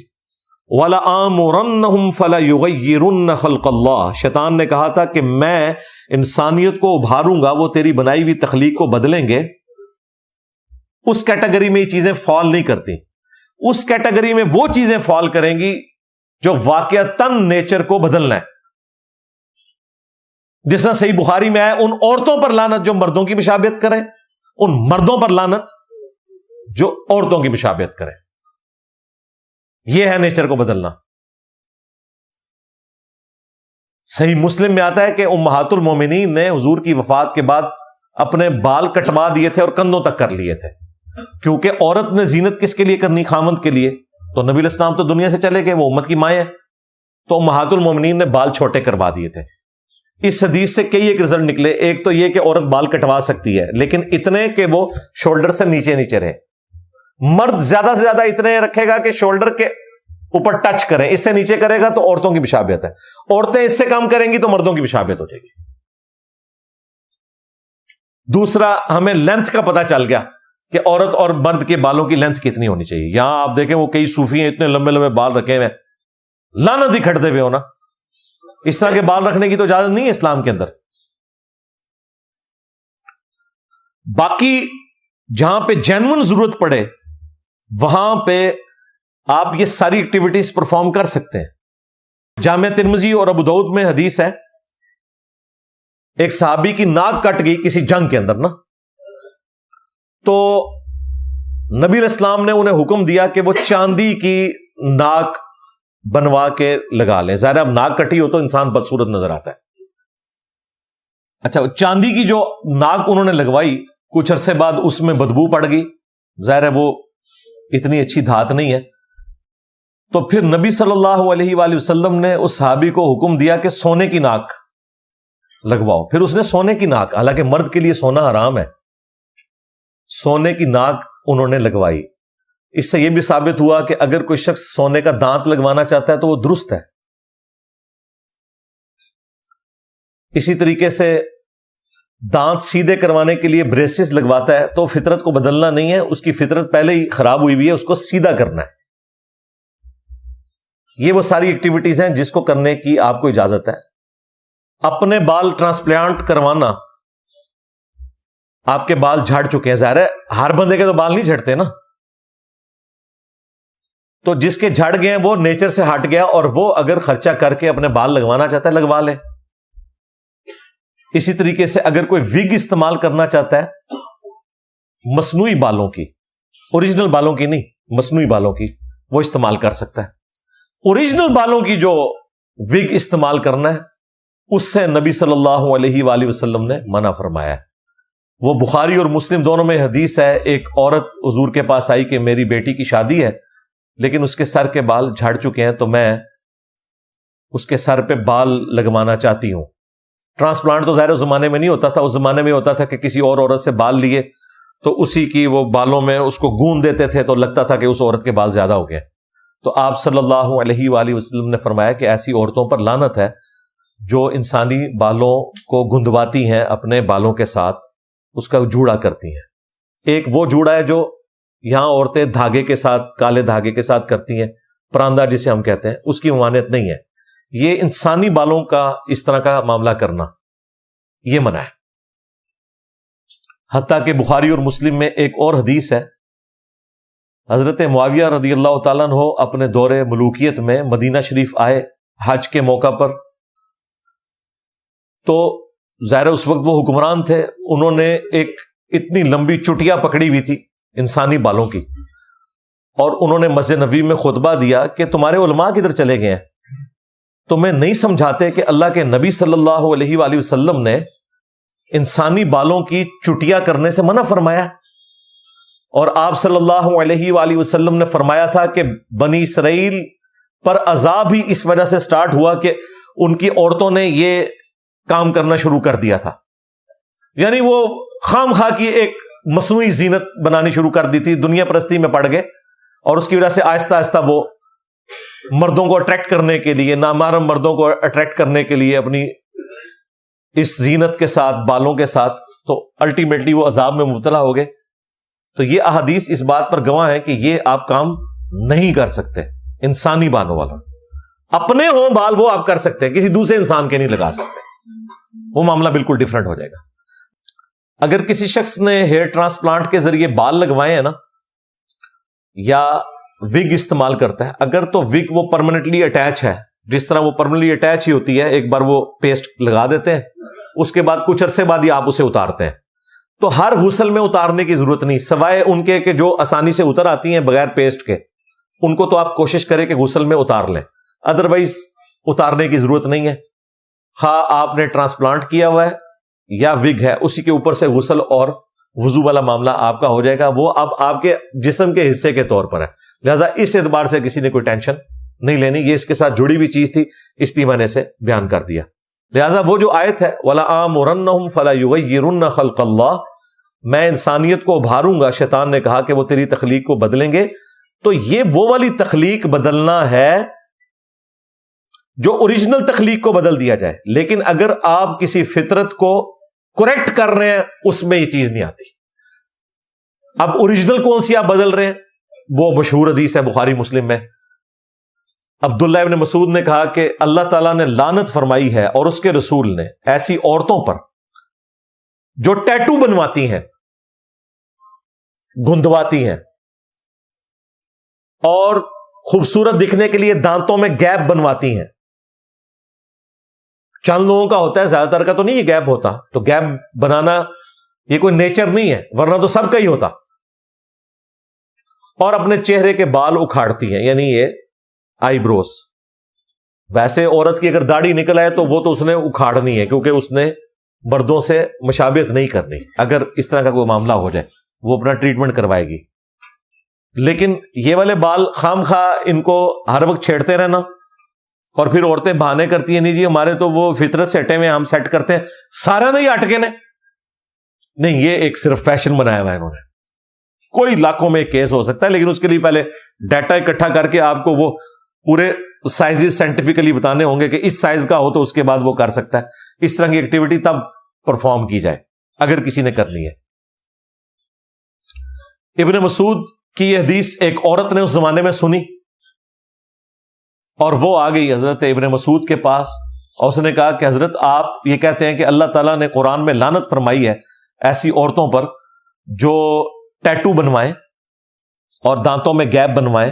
وَلَآمُرَنَّهُمْ فَلَيُغَيِّرُنَّ خَلْقَ اللَّهِ، شیطان نے کہا تھا کہ میں انسانیت کو ابھاروں گا، وہ تیری بنائی ہوئی تخلیق کو بدلیں گے. اس کیٹیگری میں یہ چیزیں فال نہیں کرتی. اس کیٹیگری میں وہ چیزیں فال کریں گی جو واقعتاً نیچر کو بدلنا ہے. جس طرح صحیح بخاری میں آیا، ان عورتوں پر لعنت جو مردوں کی مشابہت کریں، ان مردوں پر لعنت جو عورتوں کی مشابہت کریں. یہ ہے نیچر کو بدلنا. صحیح مسلم میں آتا ہے کہ امہات المومنین نے حضور کی وفات کے بعد اپنے بال کٹوا دیے تھے اور کندھوں تک کر لیے تھے، کیونکہ عورت نے زینت کس کے لیے کرنی؟ خامند کے لیے. تو نبی علیہ السلام تو دنیا سے چلے گئے، وہ امت کی مائیں ہیں، تو امہات المومنین نے بال چھوٹے کروا دیے تھے. اس حدیث سے کئی ایک رزلٹ نکلے. ایک تو یہ کہ عورت بال کٹوا سکتی ہے لیکن اتنے کہ وہ شولڈر سے نیچے نیچے رہے. مرد زیادہ سے زیادہ اتنے رکھے گا کہ شولڈر کے اوپر ٹچ کریں، اس سے نیچے کرے گا تو عورتوں کی مشابہت ہے. عورتیں اس سے کم کریں گی تو مردوں کی مشابہت ہو جائے گی. دوسرا، ہمیں لینتھ کا پتہ چل گیا کہ عورت اور مرد کے بالوں کی لینتھ کتنی ہونی چاہیے. یہاں آپ دیکھیں وہ کئی صوفی ہیں اتنے لمبے لمبے بال رکھے ہوئے، لعنت ہی کھٹتے ہوئے ہونا. اس طرح کے بال رکھنے کی تو اجازت نہیں ہے اسلام کے اندر. باقی جہاں پہ جینون ضرورت پڑے وہاں پہ آپ یہ ساری ایکٹیویٹیز پرفارم کر سکتے ہیں. جامع ترمذی اور ابو داؤد میں حدیث ہے، ایک صحابی کی ناک کٹ گئی کسی جنگ کے اندر نا، تو نبی علیہ السلام نے انہیں حکم دیا کہ وہ چاندی کی ناک بنوا کے لگا لیں. ظاہر اب ناک کٹی ہو تو انسان بدصورت نظر آتا ہے. اچھا، چاندی کی جو ناک انہوں نے لگوائی کچھ عرصے بعد اس میں بدبو پڑ گئی، ظاہر ہے وہ اتنی اچھی دھات نہیں ہے. تو پھر نبی صلی اللہ علیہ وآلہ وسلم نے اس صحابی کو حکم دیا کہ سونے کی ناک لگواؤ. پھر اس نے سونے کی ناک، حالانکہ مرد کے لیے سونا حرام ہے، سونے کی ناک انہوں نے لگوائی. اس سے یہ بھی ثابت ہوا کہ اگر کوئی شخص سونے کا دانت لگوانا چاہتا ہے تو وہ درست ہے. اسی طریقے سے دانت سیدھے کروانے کے لیے بریسز لگواتا ہے تو فطرت کو بدلنا نہیں ہے، اس کی فطرت پہلے ہی خراب ہوئی ہوئی ہے، اس کو سیدھا کرنا ہے. یہ وہ ساری ایکٹیویٹیز ہیں جس کو کرنے کی آپ کو اجازت ہے. اپنے بال ٹرانسپلانٹ کروانا، آپ کے بال جھڑ چکے ہیں، ظاہر ہے ہر بندے کے تو بال نہیں جھڑتے نا، تو جس کے جھڑ گئے ہیں وہ نیچر سے ہٹ گیا اور وہ اگر خرچہ کر کے اپنے بال لگوانا چاہتا ہے لگوا لے. اسی طریقے سے اگر کوئی وگ استعمال کرنا چاہتا ہے مصنوعی بالوں کی، اوریجنل بالوں کی نہیں، مصنوعی بالوں کی، وہ استعمال کر سکتا ہے. اوریجنل بالوں کی جو وگ استعمال کرنا ہے اس سے نبی صلی اللہ علیہ وآلہ وسلم نے منع فرمایا ہے. وہ بخاری اور مسلم دونوں میں حدیث ہے، ایک عورت حضور کے پاس آئی کہ میری بیٹی کی شادی ہے لیکن اس کے سر کے بال جھڑ چکے ہیں تو میں اس کے سر پہ بال لگوانا چاہتی ہوں. ٹرانسپلانٹ تو ظاہر اس زمانے میں نہیں ہوتا تھا، اس زمانے میں ہوتا تھا کہ کسی اور عورت سے بال لیے تو اسی کی وہ بالوں میں اس کو گوند دیتے تھے تو لگتا تھا کہ اس عورت کے بال زیادہ ہو گئے. تو آپ صلی اللہ علیہ وآلہ وسلم نے فرمایا کہ ایسی عورتوں پر لعنت ہے جو انسانی بالوں کو گندواتی ہیں اپنے بالوں کے ساتھ، اس کا جوڑا کرتی ہیں. ایک وہ جوڑا ہے جو یہاں عورتیں دھاگے کے ساتھ، کالے دھاگے کے ساتھ کرتی ہیں، پراندہ جسے ہم کہتے ہیں، اس کی ممانعت نہیں ہے. یہ انسانی بالوں کا اس طرح کا معاملہ کرنا یہ منع ہے. حتیٰ کہ بخاری اور مسلم میں ایک اور حدیث ہے، حضرت معاویہ رضی اللہ تعالیٰ عنہ اپنے دور ملوکیت میں مدینہ شریف آئے حج کے موقع پر. تو ظاہر اس وقت وہ حکمران تھے، انہوں نے ایک اتنی لمبی چٹیا پکڑی ہوئی تھی انسانی بالوں کی، اور انہوں نے مسجد نبوی میں خطبہ دیا کہ تمہارے علماء کدھر چلے گئے ہیں؟ تمہیں نہیں سمجھاتے کہ اللہ کے نبی صلی اللہ علیہ وآلہ وسلم نے انسانی بالوں کی چٹیا کرنے سے منع فرمایا، اور آپ صلی اللہ علیہ وآلہ وسلم نے فرمایا تھا کہ بنی اسرائیل پر عذاب ہی اس وجہ سے سٹارٹ ہوا کہ ان کی عورتوں نے یہ کام کرنا شروع کر دیا تھا. یعنی وہ خام خواہ کی ایک مصنوعی زینت بنانی شروع کر دی تھی، دنیا پرستی میں پڑ گئے، اور اس کی وجہ سے آہستہ آہستہ وہ مردوں کو اٹریکٹ کرنے کے لیے، نامحرم مردوں کو اٹریکٹ کرنے کے لیے اپنی اس زینت کے ساتھ، بالوں کے ساتھ، تو الٹیمیٹلی وہ عذاب میں مبتلا ہو گئے. تو یہ احادیث اس بات پر گواہ ہیں کہ یہ آپ کام نہیں کر سکتے. انسانی بالوں والا اپنے ہوں بال وہ آپ کر سکتے ہیں، کسی دوسرے انسان کے نہیں لگا سکتے، وہ معاملہ بالکل ڈیفرنٹ ہو جائے گا. اگر کسی شخص نے ہیئر ٹرانسپلانٹ کے ذریعے بال لگوائے ہیں نا، یا وگ استعمال کرتا ہے، اگر تو وگ وہ پرماننٹلی اٹیچ ہے، جس طرح وہ پرماننٹلی اٹیچ ہی ہوتی ہے، ایک بار وہ پیسٹ لگا دیتے ہیں، اس کے بعد کچھ عرصے بعد ہی آپ اسے اتارتے ہیں، تو ہر غسل میں اتارنے کی ضرورت نہیں، سوائے ان کے کہ جو آسانی سے اتر آتی ہیں بغیر پیسٹ کے، ان کو تو آپ کوشش کریں کہ غسل میں اتار لیں، ادروائز اتارنے کی ضرورت نہیں ہے. خواہ آپ نے ٹرانسپلانٹ کیا ہوا ہے یا وگ ہے، اسی کے اوپر سے غسل اور وضو والا معاملہ آپ کا ہو جائے گا، وہ اب آپ کے جسم کے حصے کے طور پر ہے، لہذا اس اعتبار سے کسی نے کوئی ٹینشن نہیں لینی. یہ اس کے ساتھ جڑی ہوئی چیز تھی، اس لیے میں نے اسے بیان کر دیا. لہذا وہ جو آیت ہے وَلَآمُرَنَّهُمْ فَلَا يُغَيِّرُنَّ خَلْقَ اللَّهِ، میں انسانیت کو ابھاروں گا، شیطان نے کہا کہ وہ تیری تخلیق کو بدلیں گے. تو یہ وہ والی تخلیق بدلنا ہے جو اوریجنل تخلیق کو بدل دیا جائے، لیکن اگر آپ کسی فطرت کو کریکٹ کر رہے ہیں اس میں یہ چیز نہیں آتی. اب اوریجنل کون سی آپ بدل رہے ہیں؟ وہ مشہور حدیث ہے بخاری مسلم میں، عبداللہ ابن مسعود نے کہا کہ اللہ تعالیٰ نے لعنت فرمائی ہے اور اس کے رسول نے ایسی عورتوں پر جو ٹیٹو بنواتی ہیں، گندواتی ہیں، اور خوبصورت دکھنے کے لیے دانتوں میں گیپ بنواتی ہیں. چند لوگوں کا ہوتا ہے، زیادہ تر کا تو نہیں یہ گیپ ہوتا، تو گیپ بنانا یہ کوئی نیچر نہیں ہے، ورنہ تو سب کا ہی ہوتا. اور اپنے چہرے کے بال اکھاڑتی ہیں، یعنی یہ آئی بروز. ویسے عورت کی اگر داڑھی نکل آئے تو وہ تو اس نے اکھاڑنی ہے، کیونکہ اس نے مردوں سے مشابہت نہیں کرنی. اگر اس طرح کا کوئی معاملہ ہو جائے وہ اپنا ٹریٹمنٹ کروائے گی. لیکن یہ والے بال خام خواہ ان کو ہر وقت چھیڑتے رہنا، اور پھر عورتیں بہانے کرتی ہیں، نہیں جی ہمارے تو وہ فطرت سے ہٹے ہوئے، ہم سیٹ کرتے ہیں، سارا نہیں اٹکے نے. نہیں، یہ ایک صرف فیشن بنایا ہوا ہے انہوں نے. کوئی لاکھوں میں ایک کیس ہو سکتا ہے، لیکن اس کے لیے پہلے ڈیٹا اکٹھا کر کے آپ کو وہ پورے سائزز سائنٹیفکلی بتانے ہوں گے کہ اس سائز کا ہو تو اس کے بعد وہ کر سکتا ہے. اس طرح کی ایکٹیویٹی تب پرفارم کی جائے اگر کسی نے کرنی ہے. ابن مسعود کی یہ حدیث ایک عورت نے اس زمانے میں سنی، اور وہ آ گئی حضرت ابن مسعود کے پاس، اور اس نے کہا کہ حضرت آپ یہ کہتے ہیں کہ اللہ تعالیٰ نے قرآن میں لعنت فرمائی ہے ایسی عورتوں پر جو ٹیٹو بنوائیں اور دانتوں میں گیپ بنوائیں.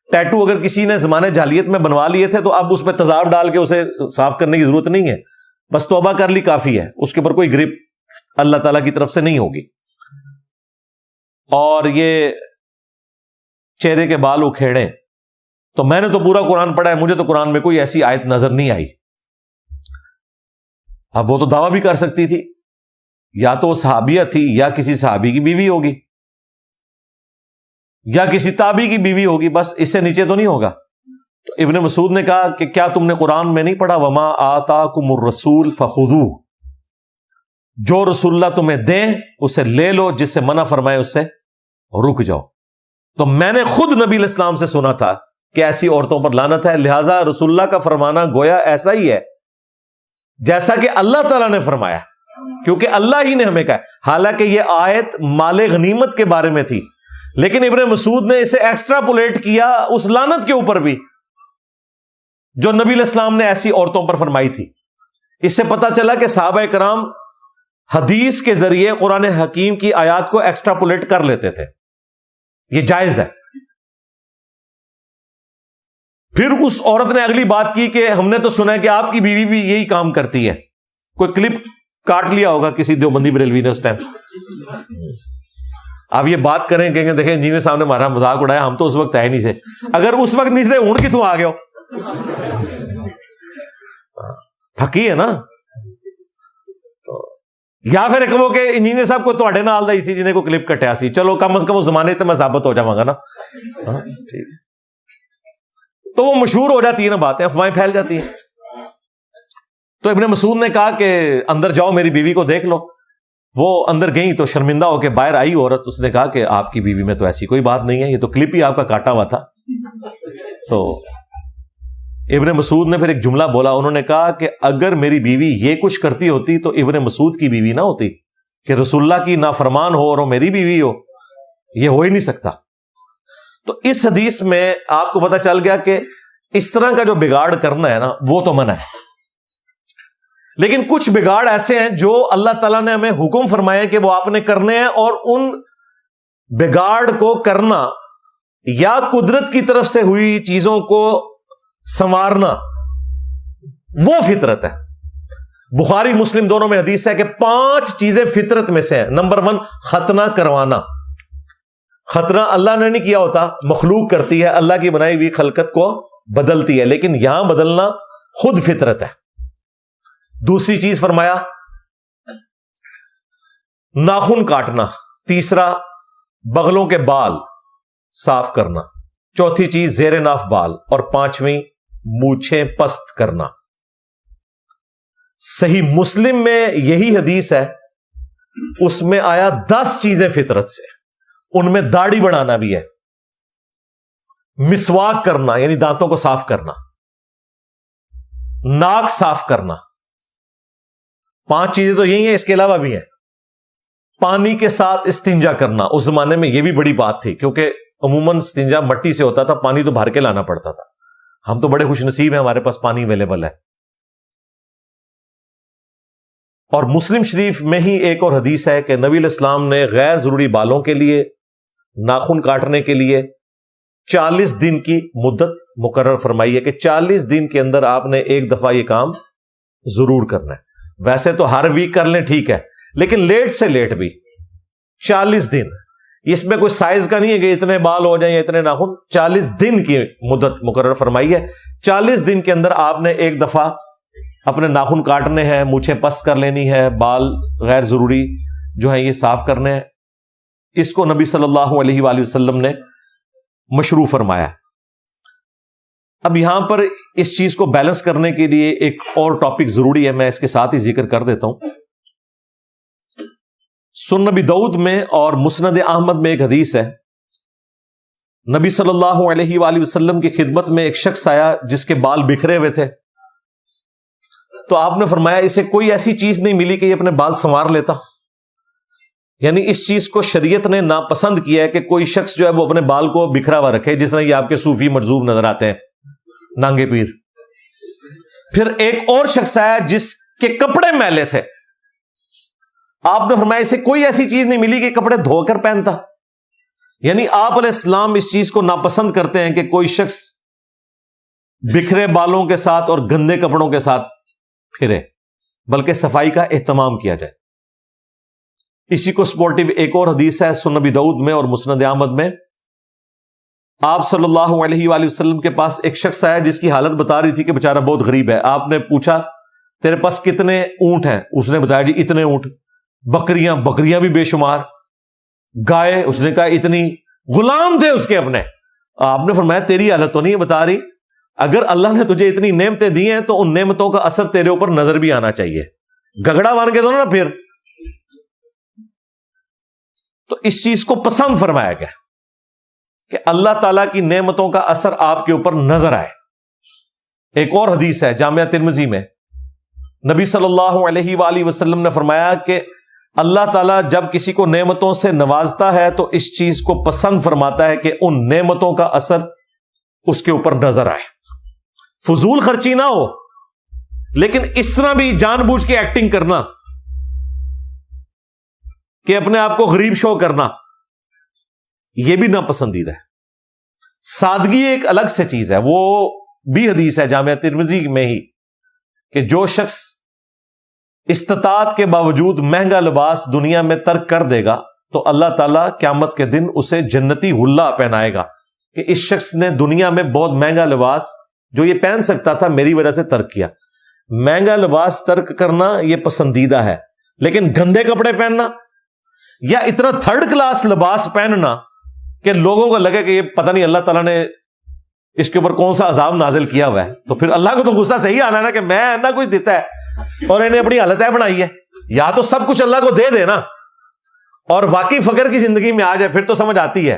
ٹیٹو اگر کسی نے زمانے جاہلیت میں بنوا لیے تھے تو اب اس پہ تیزاب ڈال کے اسے صاف کرنے کی ضرورت نہیں ہے، بس توبہ کر لی کافی ہے، اس کے اوپر کوئی گرپ اللہ تعالیٰ کی طرف سے نہیں ہوگی. اور یہ چہرے کے بال اکھیڑیں، تو میں نے تو پورا قرآن پڑھا ہے، مجھے تو قرآن میں کوئی ایسی آیت نظر نہیں آئی. اب وہ تو دعویٰ بھی کر سکتی تھی، یا تو وہ صحابیہ تھی، یا کسی صحابی کی بیوی ہوگی، یا کسی تابعی کی بیوی ہوگی، بس اس سے نیچے تو نہیں ہوگا. تو ابن مسعود نے کہا کہ کیا تم نے قرآن میں نہیں پڑھا وما آتاکم الرسول فخذوہ، جو رسول اللہ تمہیں دیں اسے لے لو، جس سے منع فرمائے اس سے رک جاؤ. تو میں نے خود نبی علیہ السلام سے سنا تھا کہ ایسی عورتوں پر لعنت ہے، لہٰذا رسول اللہ کا فرمانا گویا ایسا ہی ہے جیسا کہ اللہ تعالیٰ نے فرمایا، کیونکہ اللہ ہی نے ہمیں کہا. حالانکہ یہ آیت مال غنیمت کے بارے میں تھی، لیکن ابن مسعود نے اسے ایکسٹراپولیٹ کیا اس لعنت کے اوپر بھی جو نبی علیہ السلام نے ایسی عورتوں پر فرمائی تھی. اس سے پتا چلا کہ صحابہ کرام حدیث کے ذریعے قرآن حکیم کی آیات کو ایکسٹراپولیٹ کر لیتے تھے. یہ جائز ہے. پھر اس عورت نے اگلی بات کی کہ ہم نے تو سنا ہے کہ آپ کی بیوی بھی یہی کام کرتی ہے. کوئی کلپ کاٹ لیا ہوگا کسی دیوبندی بریلوی نے اس ٹائم. آپ یہ بات کریں کہیں گے دیکھیں انجینئر صاحب نے ہمارا مذاق اڑایا, ہم تو اس وقت ہے نہیں تھے. اگر اس وقت نہیں تھے اونٹ کی تو آ گئے ہو, پھکی ہے نا. تو یا پھر کہو کہ انجینئر صاحب کو تواڈے نال دا سی جنہیں کو کلپ کٹیا سی, چلو کم از کم اس زمانے تے میں ثابت ہو جاواں گا نا. ٹھیک ہے, تو وہ مشہور ہو جاتی ہے نا باتیں, افواہیں پھیل جاتی ہیں. تو ابن مسعود نے کہا کہ اندر جاؤ میری بیوی کو دیکھ لو. وہ اندر گئی تو شرمندہ ہو کے باہر آئی عورت. اس نے کہا کہ آپ کی بیوی میں تو ایسی کوئی بات نہیں ہے, یہ تو کلپ ہی آپ کا کاٹا ہوا تھا. تو ابن مسعود نے پھر ایک جملہ بولا, انہوں نے کہا کہ اگر میری بیوی یہ کچھ کرتی ہوتی تو ابن مسعود کی بیوی نہ ہوتی, کہ رسول اللہ کی نافرمان ہو اور وہ میری بیوی ہو, یہ ہو ہی نہیں سکتا. تو اس حدیث میں آپ کو پتا چل گیا کہ اس طرح کا جو بگاڑ کرنا ہے نا وہ تو منع ہے. لیکن کچھ بگاڑ ایسے ہیں جو اللہ تعالیٰ نے ہمیں حکم فرمایا کہ وہ آپ نے کرنے ہیں, اور ان بگاڑ کو کرنا یا قدرت کی طرف سے ہوئی چیزوں کو سنوارنا وہ فطرت ہے. بخاری مسلم دونوں میں حدیث ہے کہ 5 چیزیں فطرت میں سے ہیں. نمبر 1 ختنہ کروانا. ختنہ اللہ نے نہیں کیا ہوتا, مخلوق کرتی ہے, اللہ کی بنائی ہوئی خلقت کو بدلتی ہے, لیکن یہاں بدلنا خود فطرت ہے. دوسری چیز فرمایا ناخن کاٹنا. تیسرا بغلوں کے بال صاف کرنا. چوتھی چیز زیر ناف بال. اور 5ویں مونچھیں پست کرنا. صحیح مسلم میں یہی حدیث ہے, اس میں آیا 10 چیزیں فطرت سے. ان میں داڑھی بڑھانا بھی ہے, مسواک کرنا یعنی دانتوں کو صاف کرنا, ناک صاف کرنا. 5 چیزیں تو یہی ہیں, اس کے علاوہ بھی ہیں. پانی کے ساتھ استنجا کرنا. اس زمانے میں یہ بھی بڑی بات تھی کیونکہ عموماً استنجا مٹی سے ہوتا تھا, پانی تو بھر کے لانا پڑتا تھا. ہم تو بڑے خوش نصیب ہیں, ہمارے پاس پانی اویلیبل ہے. اور مسلم شریف میں ہی ایک اور حدیث ہے کہ نبی علیہ السلام نے غیر ضروری بالوں کے لیے, ناخن کاٹنے کے لیے 40 دن کی مدت مقرر فرمائی ہے کہ 40 دن کے اندر آپ نے ایک دفعہ یہ کام ضرور کرنا ہے. ویسے تو ہر ویک کر لیں ٹھیک ہے, لیکن لیٹ سے لیٹ بھی 40 دن. اس میں کوئی سائز کا نہیں ہے کہ اتنے بال ہو جائیں یا اتنے ناخن. 40 دن کی مدت مقرر فرمائی ہے. 40 دن کے اندر آپ نے ایک دفعہ اپنے ناخن کاٹنے ہیں, مونچھیں پست کر لینی ہے, بال غیر ضروری جو ہیں یہ صاف کرنے ہیں. اس کو نبی صلی اللہ علیہ وآلہ وسلم نے مشروع فرمایا. اب یہاں پر اس چیز کو بیلنس کرنے کے لیے ایک اور ٹاپک ضروری ہے, میں اس کے ساتھ ہی ذکر کر دیتا ہوں. سنن نبی داؤد میں اور مسند احمد میں ایک حدیث ہے, نبی صلی اللہ علیہ وآلہ وسلم کی خدمت میں ایک شخص آیا جس کے بال بکھرے ہوئے تھے. تو آپ نے فرمایا اسے کوئی ایسی چیز نہیں ملی کہ یہ اپنے بال سنوار لیتا. یعنی اس چیز کو شریعت نے ناپسند کیا ہے کہ کوئی شخص جو ہے وہ اپنے بال کو بکھرا ہوا رکھے, جس طرح یہ آپ کے صوفی مرزوب نظر آتے ہیں, نانگے پیر. پھر ایک اور شخص آیا جس کے کپڑے میلے تھے. آپ نے فرمایا اسے کوئی ایسی چیز نہیں ملی کہ کپڑے دھو کر پہنتا. یعنی آپ علیہ السلام اس چیز کو ناپسند کرتے ہیں کہ کوئی شخص بکھرے بالوں کے ساتھ اور گندے کپڑوں کے ساتھ پھرے, بلکہ صفائی کا اہتمام کیا جائے. اسی کو سپورٹیو ایک اور حدیث ہے سنن نبی داؤد میں اور مسند احمد میں. آپ صلی اللہ علیہ وآلہ وسلم کے پاس ایک شخص آیا جس کی حالت بتا رہی تھی کہ بیچارہ بہت غریب ہے. آپ نے پوچھا تیرے پاس کتنے اونٹ ہیں؟ اس نے بتایا جی اتنے اونٹ. بکریاں بھی بے شمار. گائے؟ اس نے کہا اتنی. غلام تھے اس کے اپنے. آپ نے فرمایا تیری حالت تو نہیں بتا رہی, اگر اللہ نے تجھے اتنی نعمتیں دی ہیں تو ان نعمتوں کا اثر تیرے اوپر نظر بھی آنا چاہیے. گگڑا بن کے تو نا پھر. تو اس چیز کو پسند فرمایا گیا کہ اللہ تعالیٰ کی نعمتوں کا اثر آپ کے اوپر نظر آئے. ایک اور حدیث ہے جامعہ ترمذی میں, نبی صلی اللہ علیہ وآلہ وسلم نے فرمایا کہ اللہ تعالیٰ جب کسی کو نعمتوں سے نوازتا ہے تو اس چیز کو پسند فرماتا ہے کہ ان نعمتوں کا اثر اس کے اوپر نظر آئے. فضول خرچی نہ ہو، لیکن اس طرح بھی جان بوجھ کے ایکٹنگ کرنا کہ اپنے آپ کو غریب شو کرنا، یہ بھی ناپسندیدہ ہے. سادگی ایک الگ سے چیز ہے. وہ بھی حدیث ہے جامعہ ترمذی میں ہی کہ جو شخص استطاعت کے باوجود مہنگا لباس دنیا میں ترک کر دے گا تو اللہ تعالیٰ قیامت کے دن اسے جنتی حلہ پہنائے گا کہ اس شخص نے دنیا میں بہت مہنگا لباس جو یہ پہن سکتا تھا میری وجہ سے ترک کیا. مہنگا لباس ترک کرنا یہ پسندیدہ ہے، لیکن گندے کپڑے پہننا یا اتنا تھرڈ کلاس لباس پہننا کہ لوگوں کو لگے کہ یہ پتہ نہیں اللہ تعالیٰ نے اس کے اوپر کون سا عذاب نازل کیا ہوا ہے، تو پھر اللہ کو تو غصہ صحیح آنا نا کہ میں نہ کچھ دیتا ہے اور انہیں اپنی حالتیں بنائی ہے. یا تو سب کچھ اللہ کو دے دینا اور واقعی فقر کی زندگی میں آ جائے، پھر تو سمجھ آتی ہے.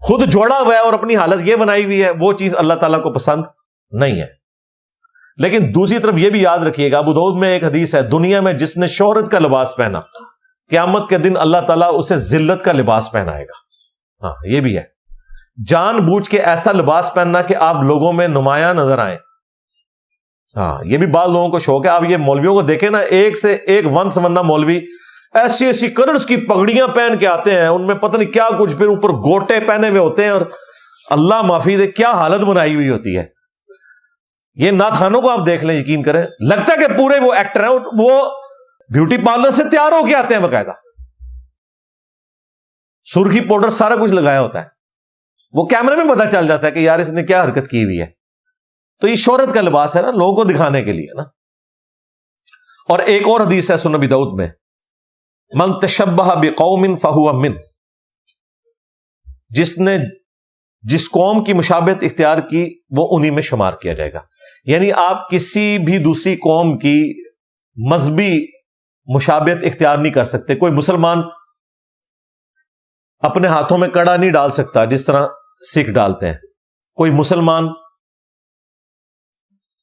خود جوڑا ہوا ہے اور اپنی حالت یہ بنائی ہوئی ہے، وہ چیز اللہ تعالیٰ کو پسند نہیں ہے. لیکن دوسری طرف یہ بھی یاد رکھیے گا، ابو داؤد میں ایک حدیث ہے، دنیا میں جس نے شہرت کا لباس پہنا قیامت کے دن اللہ تعالیٰ اسے ذلت کا لباس پہنائے گا. ہاں یہ بھی ہے، جان بوجھ کے ایسا لباس پہننا کہ آپ لوگوں میں نمایاں نظر آئیں. ہاں یہ بھی بعض لوگوں کو شوق ہے. آپ یہ مولویوں کو دیکھیں نا، ایک سے ایک ون سمنا مولوی ایسی ایسی کلرز کی پگڑیاں پہن کے آتے ہیں، ان میں پتہ نہیں کیا کچھ، پھر اوپر گوٹے پہنے ہوئے ہوتے ہیں اور اللہ معافی دے کیا حالت بنائی ہوئی ہوتی ہے. یہ نعت خانوں کو آپ دیکھ لیں، یقین کریں لگتا ہے کہ پورے وہ ایکٹر ہیں. وہ بیوٹی پارلر سے تیار ہو کے آتے ہیں، باقاعدہ سرخی پاؤڈر سارا کچھ لگایا ہوتا ہے. وہ کیمرے میں پتہ چل جاتا ہے کہ یار اس نے کیا حرکت کی ہوئی ہے. تو یہ شہرت کا لباس ہے نا، لوگوں کو دکھانے کے لیے نا. اور ایک اور حدیث ہے سنن ابی داؤد میں، من تشبہ بقوم فہو من، جس نے جس قوم کی مشابہت اختیار کی وہ انہی میں شمار کیا جائے گا. یعنی آپ کسی بھی دوسری قوم کی مذہبی مشابہت اختیار نہیں کر سکتے. کوئی مسلمان اپنے ہاتھوں میں کڑا نہیں ڈال سکتا جس طرح سکھ ڈالتے ہیں. کوئی مسلمان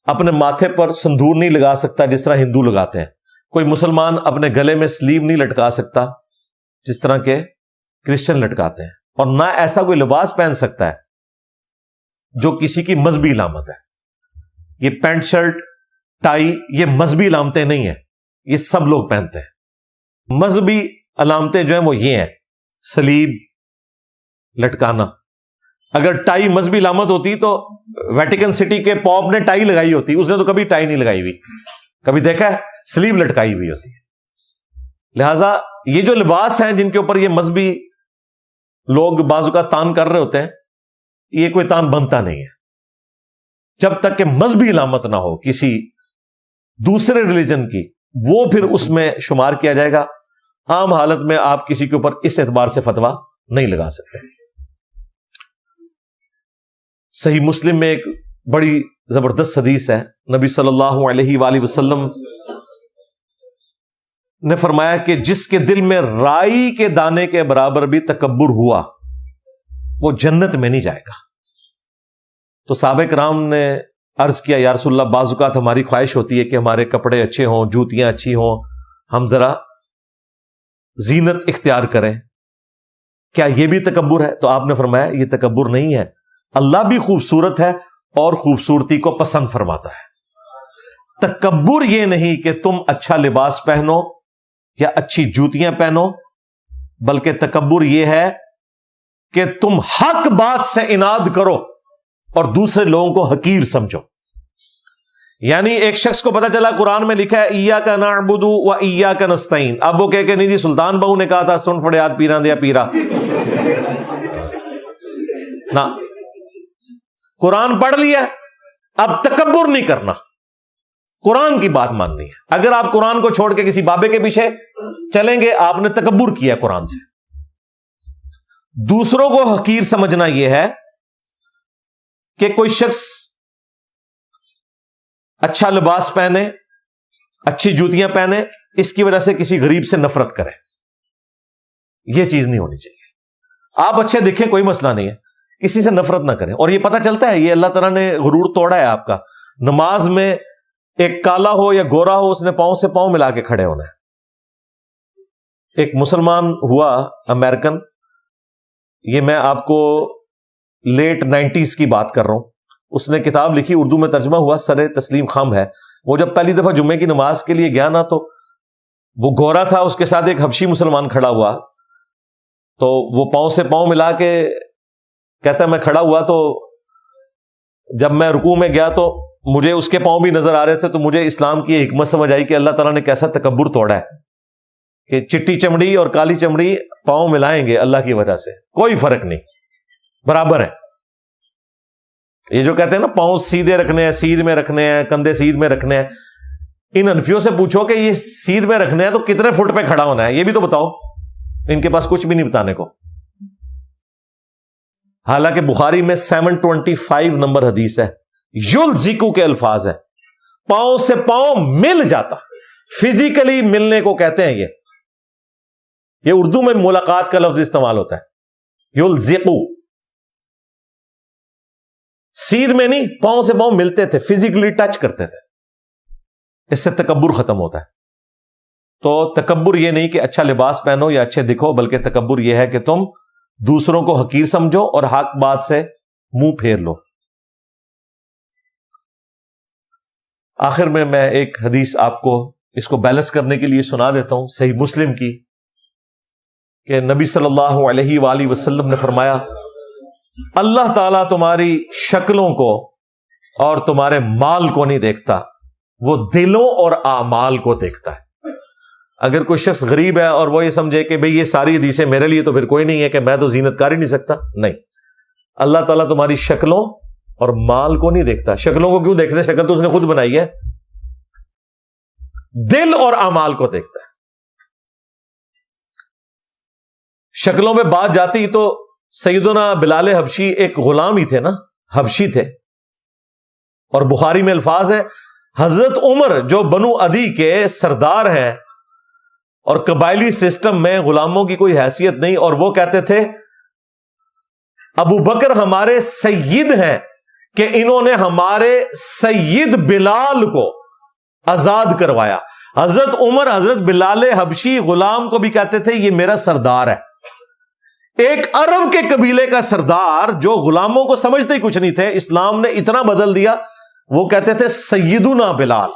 اپنے ماتھے پر سندور نہیں لگا سکتا جس طرح ہندو لگاتے ہیں. کوئی مسلمان اپنے گلے میں سلیو نہیں لٹکا سکتا جس طرح کے کرسچن لٹکاتے ہیں. اور نہ ایسا کوئی لباس پہن سکتا ہے جو کسی کی مذہبی علامت ہے. یہ پینٹ شرٹ ٹائی یہ مذہبی علامتیں نہیں ہیں، یہ سب لوگ پہنتے ہیں. مذہبی علامتیں جو ہیں وہ یہ ہیں، سلیب لٹکانا. اگر ٹائی مذہبی علامت ہوتی تو ویٹیکن سٹی کے پوپ نے ٹائی لگائی ہوتی، اس نے تو کبھی ٹائی نہیں لگائی ہوئی. کبھی دیکھا ہے؟ سلیو لٹکائی ہوئی ہوتی ہے. لہذا یہ جو لباس ہیں جن کے اوپر یہ مذہبی لوگ بازو کا تان کر رہے ہوتے ہیں، یہ کوئی تان بنتا نہیں ہے جب تک کہ مذہبی علامت نہ ہو کسی دوسرے ریلیجن کی. وہ پھر اس میں شمار کیا جائے گا. عام حالت میں آپ کسی کے اوپر اس اعتبار سے فتویٰ نہیں لگا سکتے. صحیح مسلم میں ایک بڑی زبردست حدیث ہے، نبی صلی اللہ علیہ وآلہ وسلم نے فرمایا کہ جس کے دل میں رائی کے دانے کے برابر بھی تکبر ہوا وہ جنت میں نہیں جائے گا. تو صحابہ کرام نے عرض کیا یا رسول اللہ، بعض اوقات ہماری خواہش ہوتی ہے کہ ہمارے کپڑے اچھے ہوں، جوتیاں اچھی ہوں، ہم ذرا زینت اختیار کریں، کیا یہ بھی تکبر ہے؟ تو آپ نے فرمایا یہ تکبر نہیں ہے، اللہ بھی خوبصورت ہے اور خوبصورتی کو پسند فرماتا ہے. تکبر یہ نہیں کہ تم اچھا لباس پہنو یا اچھی جوتیاں پہنو، بلکہ تکبر یہ ہے کہ تم حق بات سے اناد کرو اور دوسرے لوگوں کو حقیر سمجھو. یعنی ایک شخص کو پتا چلا قرآن میں لکھا ہے ایاک نعبد و ایاک نستعین، اب وہ کہہ کہ نہیں جی سلطان بہو نے کہا تھا سن فڑیات پیران دیا پیرا. نہ، قرآن پڑھ لیا، اب تکبر نہیں کرنا، قرآن کی بات ماننی ہے. اگر آپ قرآن کو چھوڑ کے کسی بابے کے پیچھے چلیں گے آپ نے تکبر کیا قرآن سے. دوسروں کو حقیر سمجھنا یہ ہے کہ کوئی شخص اچھا لباس پہنے، اچھی جوتیاں پہنے، اس کی وجہ سے کسی غریب سے نفرت کرے. یہ چیز نہیں ہونی چاہیے. آپ اچھے دکھیں کوئی مسئلہ نہیں ہے، کسی سے نفرت نہ کریں. اور یہ پتہ چلتا ہے یہ اللہ تعالیٰ نے غرور توڑا ہے آپ کا. نماز میں ایک کالا ہو یا گورا ہو، اس نے پاؤں سے پاؤں ملا کے کھڑے ہونا ہے. ایک مسلمان ہوا امریکن، یہ میں آپ کو لیٹ 90s کی بات کر رہا ہوں، اس نے کتاب لکھی، اردو میں ترجمہ ہوا، سر تسلیم خم ہے۔ وہ جب پہلی دفعہ جمعے کی نماز کے لیے گیا نا، تو وہ گورا تھا، اس کے ساتھ ایک حبشی مسلمان کھڑا ہوا، تو وہ پاؤں سے پاؤں ملا کے کہتا ہے میں کھڑا ہوا، تو جب میں رکوع میں گیا تو مجھے اس کے پاؤں بھی نظر آ رہے تھے، تو مجھے اسلام کی حکمت سمجھ آئی کہ اللہ تعالیٰ نے کیسا تکبر توڑا ہے کہ چٹی چمڑی اور کالی چمڑی پاؤں ملائیں گے اللہ کی وجہ سے، کوئی فرق نہیں، برابر ہے۔ یہ جو کہتے ہیں نا پاؤں سیدھے رکھنے ہیں، سیدھ میں رکھنے ہیں، کندھے سیدھ میں رکھنے ہیں، ان انفیوں سے پوچھو کہ یہ سیدھ میں رکھنے ہیں تو کتنے فٹ پہ کھڑا ہونا ہے، یہ بھی تو بتاؤ۔ ان کے پاس کچھ بھی نہیں بتانے کو، حالانکہ بخاری میں 725 نمبر حدیث ہے، یلزقو کے الفاظ ہے، پاؤں سے پاؤں مل جاتا، فزیکلی ملنے کو کہتے ہیں۔ یہ اردو میں ملاقات کا لفظ استعمال ہوتا ہے، یلزقو، سیدھ میں نہیں، پاؤں سے پاؤں ملتے تھے، فزیکلی ٹچ کرتے تھے، اس سے تکبر ختم ہوتا ہے۔ تو تکبر یہ نہیں کہ اچھا لباس پہنو یا اچھے دکھو، بلکہ تکبر یہ ہے کہ تم دوسروں کو حقیر سمجھو اور حق بات سے منہ پھیر لو۔ آخر میں ایک حدیث آپ کو اس کو بیلنس کرنے کے لیے سنا دیتا ہوں، صحیح مسلم کی، کہ نبی صلی اللہ علیہ وآلہ وسلم نے فرمایا، اللہ تعالیٰ تمہاری شکلوں کو اور تمہارے مال کو نہیں دیکھتا، وہ دلوں اور اعمال کو دیکھتا ہے۔ اگر کوئی شخص غریب ہے اور وہ یہ سمجھے کہ بھئی یہ ساری حدیثیں میرے لیے تو پھر کوئی نہیں ہے کہ میں تو زینت کر ہی نہیں سکتا، نہیں، اللہ تعالیٰ تمہاری شکلوں اور مال کو نہیں دیکھتا۔ شکلوں کو کیوں دیکھتے؟ شکل تو اس نے خود بنائی ہے، دل اور اعمال کو دیکھتا ہے۔ شکلوں میں بات جاتی تو سیدنا بلال حبشی ایک غلام ہی تھے نا، حبشی تھے، اور بخاری میں الفاظ ہے، حضرت عمر جو بنو عدی کے سردار ہیں اور قبائلی سسٹم میں غلاموں کی کوئی حیثیت نہیں، اور وہ کہتے تھے ابو بکر ہمارے سید ہیں کہ انہوں نے ہمارے سید بلال کو آزاد کروایا۔ حضرت عمر حضرت بلال حبشی غلام کو بھی کہتے تھے یہ میرا سردار ہے۔ ایک عرب کے قبیلے کا سردار جو غلاموں کو سمجھتے ہی کچھ نہیں تھے، اسلام نے اتنا بدل دیا، وہ کہتے تھے سیدنا بلال،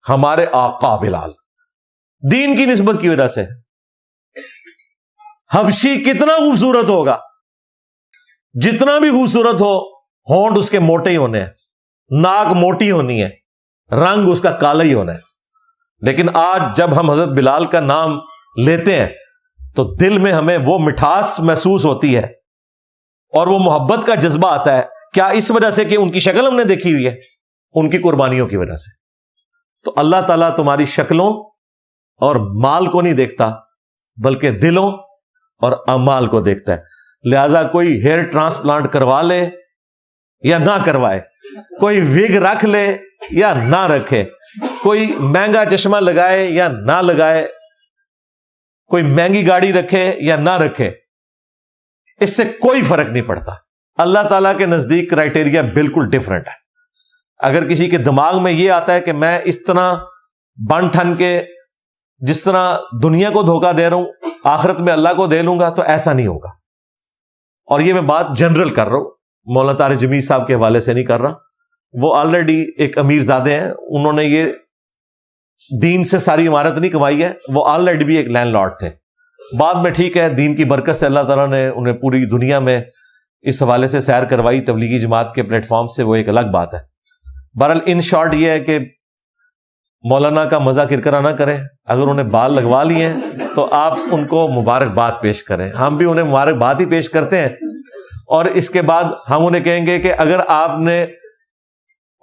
ہمارے آقا بلال، دین کی نسبت کی وجہ سے۔ حبشی کتنا خوبصورت ہوگا، جتنا بھی خوبصورت ہو، ہونٹ اس کے موٹے ہی ہونے ہیں، ناک موٹی ہونی ہے، رنگ اس کا کالا ہی ہونا ہے، لیکن آج جب ہم حضرت بلال کا نام لیتے ہیں تو دل میں ہمیں وہ مٹھاس محسوس ہوتی ہے اور وہ محبت کا جذبہ آتا ہے۔ کیا اس وجہ سے کہ ان کی شکل ہم نے دیکھی ہوئی ہے؟ ان کی قربانیوں کی وجہ سے۔ تو اللہ تعالیٰ تمہاری شکلوں اور مال کو نہیں دیکھتا، بلکہ دلوں اور اعمال کو دیکھتا ہے۔ لہذا کوئی ہیئر ٹرانسپلانٹ کروا لے یا نہ کروائے، کوئی وگ رکھ لے یا نہ رکھے، کوئی مہنگا چشمہ لگائے یا نہ لگائے، کوئی مہنگی گاڑی رکھے یا نہ رکھے، اس سے کوئی فرق نہیں پڑتا۔ اللہ تعالیٰ کے نزدیک کرائٹیریا بالکل ڈیفرنٹ ہے۔ اگر کسی کے دماغ میں یہ آتا ہے کہ میں اس طرح بن ٹھن کے جس طرح دنیا کو دھوکہ دے رہا ہوں آخرت میں اللہ کو دے لوں گا، تو ایسا نہیں ہوگا۔ اور یہ میں بات جنرل کر رہا ہوں، مولانا طارق جمیل صاحب کے حوالے سے نہیں کر رہا۔ وہ آلریڈی ایک امیر زادے ہیں، انہوں نے یہ دین سے ساری عمارت نہیں کمائی ہے، وہ آلریڈی بھی ایک لینڈ لارڈ تھے۔ بعد میں ٹھیک ہے، دین کی برکت سے اللہ تعالیٰ نے انہیں پوری دنیا میں اس حوالے سے سیر کروائی، تبلیغی جماعت کے پلیٹ فارم سے، وہ ایک الگ بات ہے۔ بہرحال ان شارٹ یہ ہے کہ مولانا کا مزہ کرکرا نہ کریں، اگر انہیں بال لگوا لیے ہیں تو آپ ان کو مبارکباد پیش کریں، ہم بھی انہیں مبارکباد ہی پیش کرتے ہیں، اور اس کے بعد ہم انہیں کہیں گے کہ اگر آپ نے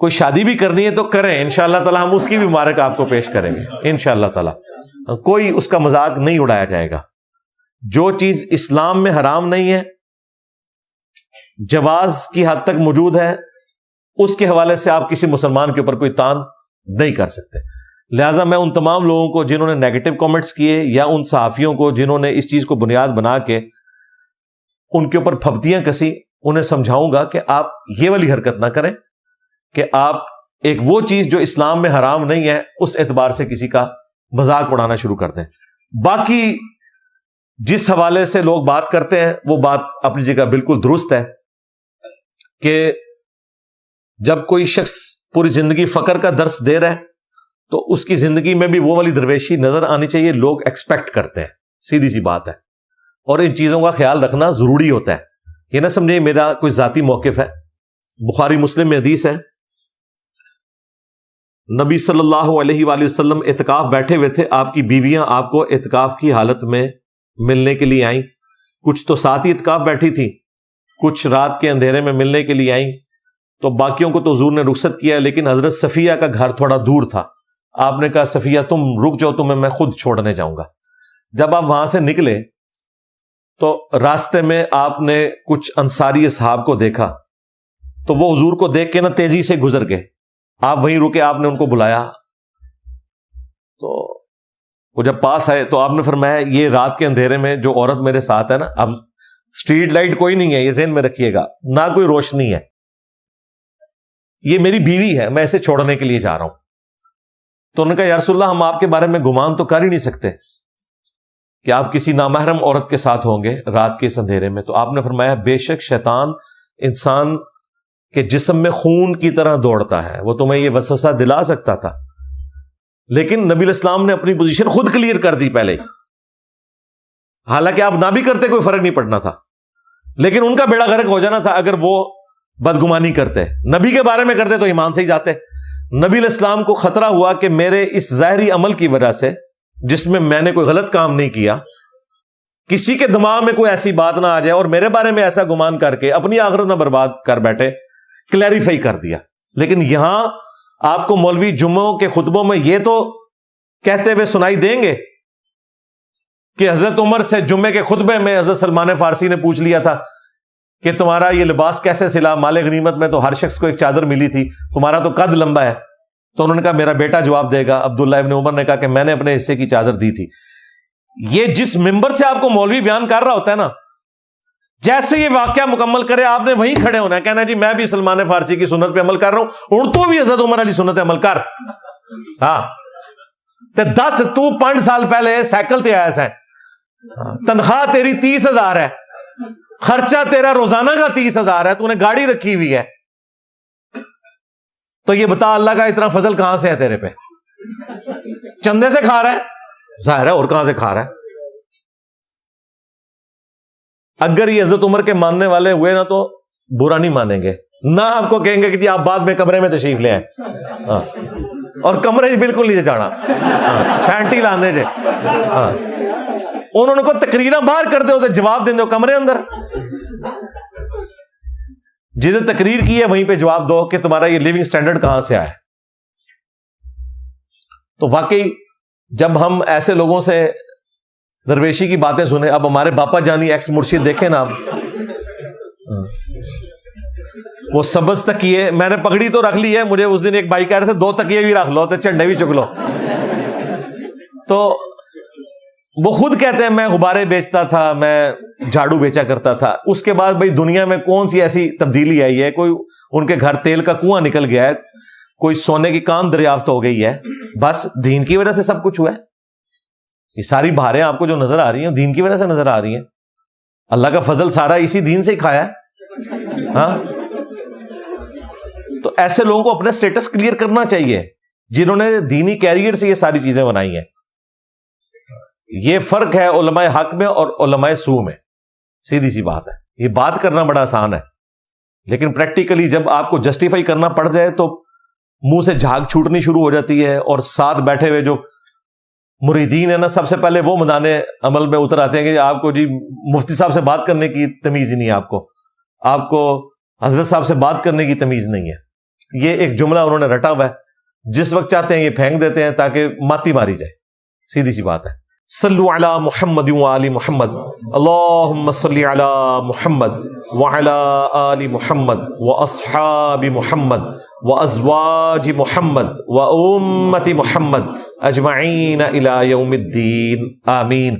کوئی شادی بھی کرنی ہے تو کریں، انشاءاللہ تعالی ہم اس کی بھی مبارک آپ کو پیش کریں گے انشاءاللہ تعالی۔ کوئی اس کا مذاق نہیں اڑایا جائے گا۔ جو چیز اسلام میں حرام نہیں ہے، جواز کی حد تک موجود ہے، اس کے حوالے سے آپ کسی مسلمان کے اوپر کوئی تان نہیں کر سکتے۔ لہٰذا میں ان تمام لوگوں کو جنہوں نے نیگیٹو کامنٹس کیے، یا ان صحافیوں کو جنہوں نے اس چیز کو بنیاد بنا کے ان کے اوپر پھپتیاں کسی، انہیں سمجھاؤں گا کہ آپ یہ والی حرکت نہ کریں کہ آپ ایک وہ چیز جو اسلام میں حرام نہیں ہے اس اعتبار سے کسی کا مذاق اڑانا شروع کر دیں۔ باقی جس حوالے سے لوگ بات کرتے ہیں وہ بات اپنی جگہ بالکل درست ہے کہ جب کوئی شخص پوری زندگی فقر کا درس دے رہا ہے تو اس کی زندگی میں بھی وہ والی درویشی نظر آنی چاہیے. لوگ ایکسپیکٹ کرتے ہیں, سیدھی سی بات ہے, اور ان چیزوں کا خیال رکھنا ضروری ہوتا ہے. یہ نہ سمجھے میرا کوئی ذاتی موقف ہے. بخاری مسلم میں حدیث ہے, نبی صلی اللہ علیہ وآلہ وسلم اعتکاف بیٹھے ہوئے تھے, آپ کی بیویاں آپ کو اعتکاف کی حالت میں ملنے کے لیے آئیں. کچھ تو ساتھ ہی اعتکاف بیٹھی تھی, کچھ رات کے اندھیرے میں ملنے کے لیے آئیں. تو باقیوں کو تو حضور نے رخصت کیا, لیکن حضرت صفیہ کا گھر تھوڑا دور تھا. آپ نے کہا صفیہ تم رک جاؤ, تمہیں میں خود چھوڑنے جاؤں گا. جب آپ وہاں سے نکلے تو راستے میں آپ نے کچھ انصاری اصحاب کو دیکھا, تو وہ حضور کو دیکھ کے نا تیزی سے گزر گئے. آپ وہیں رکے, آپ نے ان کو بلایا. تو وہ جب پاس آئے تو آپ نے فرمایا یہ رات کے اندھیرے میں جو عورت میرے ساتھ ہے نا, اب اسٹریٹ لائٹ کوئی نہیں ہے, یہ ذہن میں رکھیے گا, نہ کوئی روشنی ہے, یہ میری بیوی ہے, میں اسے چھوڑنے کے لیے جا رہا ہوں. تو انہوں نے کہا یا رسول اللہ ہم آپ کے بارے میں گمان تو کر ہی نہیں سکتے کہ آپ کسی نامحرم عورت کے ساتھ ہوں گے رات کے اس اندھیرے میں. تو آپ نے فرمایا بے شک شیطان انسان کے جسم میں خون کی طرح دوڑتا ہے, وہ تمہیں یہ وسوسہ دلا سکتا تھا, لیکن نبی الاسلام نے اپنی پوزیشن خود کلیئر کر دی پہلے. حالانکہ آپ نہ بھی کرتے کوئی فرق نہیں پڑنا تھا, لیکن ان کا بیڑا غرق ہو جانا تھا اگر وہ بدگمانی کرتے. نبی کے بارے میں کرتے تو ایمان سے ہی جاتے. نبی الاسلام کو خطرہ ہوا کہ میرے اس ظاہری عمل کی وجہ سے, جس میں میں نے کوئی غلط کام نہیں کیا, کسی کے دماغ میں کوئی ایسی بات نہ آ جائے اور میرے بارے میں ایسا گمان کر کے اپنی آخرت نہ برباد کر بیٹھے. کلیریفائی کر دیا. لیکن یہاں آپ کو مولوی جمعوں کے خطبوں میں یہ تو کہتے ہوئے سنائی دیں گے کہ حضرت عمر سے جمعے کے خطبے میں حضرت سلمان فارسی نے پوچھ لیا تھا کہ تمہارا یہ لباس کیسے سلا, مال غنیمت میں تو ہر شخص کو ایک چادر ملی تھی, تمہارا تو قد لمبا ہے. تو انہوں نے کہا میرا بیٹا جواب دے گا. عبداللہ ابن عمر نے کہا کہ میں نے اپنے حصے کی چادر دی تھی. یہ جس ممبر سے آپ کو مولوی بیان کر رہا ہوتا ہے نا, جیسے یہ واقعہ مکمل کرے آپ نے وہیں کھڑے ہونا ہے, کہنا جی میں بھی سلمان فارسی کی سنت پہ عمل کر رہا ہوں, اور تو بھی حضرت عمر علی سنت پہ عمل کر. ہاں 10 تو 5 سال پہلے سائیکل تے آیا ہے, تنخواہ تیری 30,000 ہے, خرچہ تیرا روزانہ کا 30,000 ہے, تو نے گاڑی رکھی ہوئی ہے, تو یہ بتا اللہ کا اتنا فضل کہاں سے ہے تیرے پہ؟ چندے سے کھا رہا ہے ظاہر ہے, اور کہاں سے کھا رہا ہے؟ اگر یہ حضرت عمر کے ماننے والے ہوئے نا تو برا نہیں مانیں گے, نہ آپ کو کہیں گے کہ جی آپ بعد میں کمرے میں تشریف لے آئیں, اور کمرے بالکل نہیں جانا, پینٹی لاندے جے. انہوں کو تقریریں باہر کر دے ہوتے, جواب دیں دو کمرے اندر. جنہیں تقریر کی ہے وہیں پہ جواب دو کہ تمہارا یہ لیونگ سٹینڈرڈ کہاں سے آیا. تو واقعی جب ہم ایسے لوگوں سے درویشی کی باتیں سنیں, اب ہمارے باپا جانی ایکس مرشد دیکھیں نا, وہ سبز تکیے, میں نے پگڑی تو رکھ لی ہے, مجھے اس دن ایک بھائی کہہ رہے تھے 2 تکیے بھی رکھ لو تو چنڈے بھی چک لو. تو وہ خود کہتے ہیں میں غبارے بیچتا تھا, میں جھاڑو بیچا کرتا تھا. اس کے بعد بھائی دنیا میں کون سی ایسی تبدیلی آئی ہے, کوئی ان کے گھر تیل کا کنواں نکل گیا ہے, کوئی سونے کی کان دریافت ہو گئی ہے, بس دین کی وجہ سے سب کچھ ہوا ہے. یہ ساری بہاریں آپ کو جو نظر آ رہی ہیں دین کی وجہ سے نظر آ رہی ہیں. اللہ کا فضل سارا اسی دین سے ہی کھایا ہے. ہاں تو ایسے لوگوں کو اپنا سٹیٹس کلیئر کرنا چاہیے جنہوں نے دینی کیریئر سے یہ ساری چیزیں بنائی ہیں. یہ فرق ہے علماء حق میں اور علماء سو میں, سیدھی سی بات ہے. یہ بات کرنا بڑا آسان ہے, لیکن پریکٹیکلی جب آپ کو جسٹیفائی کرنا پڑ جائے تو منہ سے جھاگ چھوٹنی شروع ہو جاتی ہے. اور ساتھ بیٹھے ہوئے جو مریدین ہیں نا, سب سے پہلے وہ میدان عمل میں اتر آتے ہیں کہ آپ کو جی مفتی صاحب سے بات کرنے کی تمیز ہی نہیں ہے, آپ کو حضرت صاحب سے بات کرنے کی تمیز نہیں ہے. یہ ایک جملہ انہوں نے رٹا ہوا ہے, جس وقت چاہتے ہیں یہ پھینک دیتے ہیں تاکہ ماتی ماری جائے. سیدھی سی بات ہے. صلو علی محمد وآل محمد, اللہم صلی علی محمد وعلی آل محمد واصحاب محمد وازواج محمد وامت محمد اجمعین الی یوم الدین, آمین.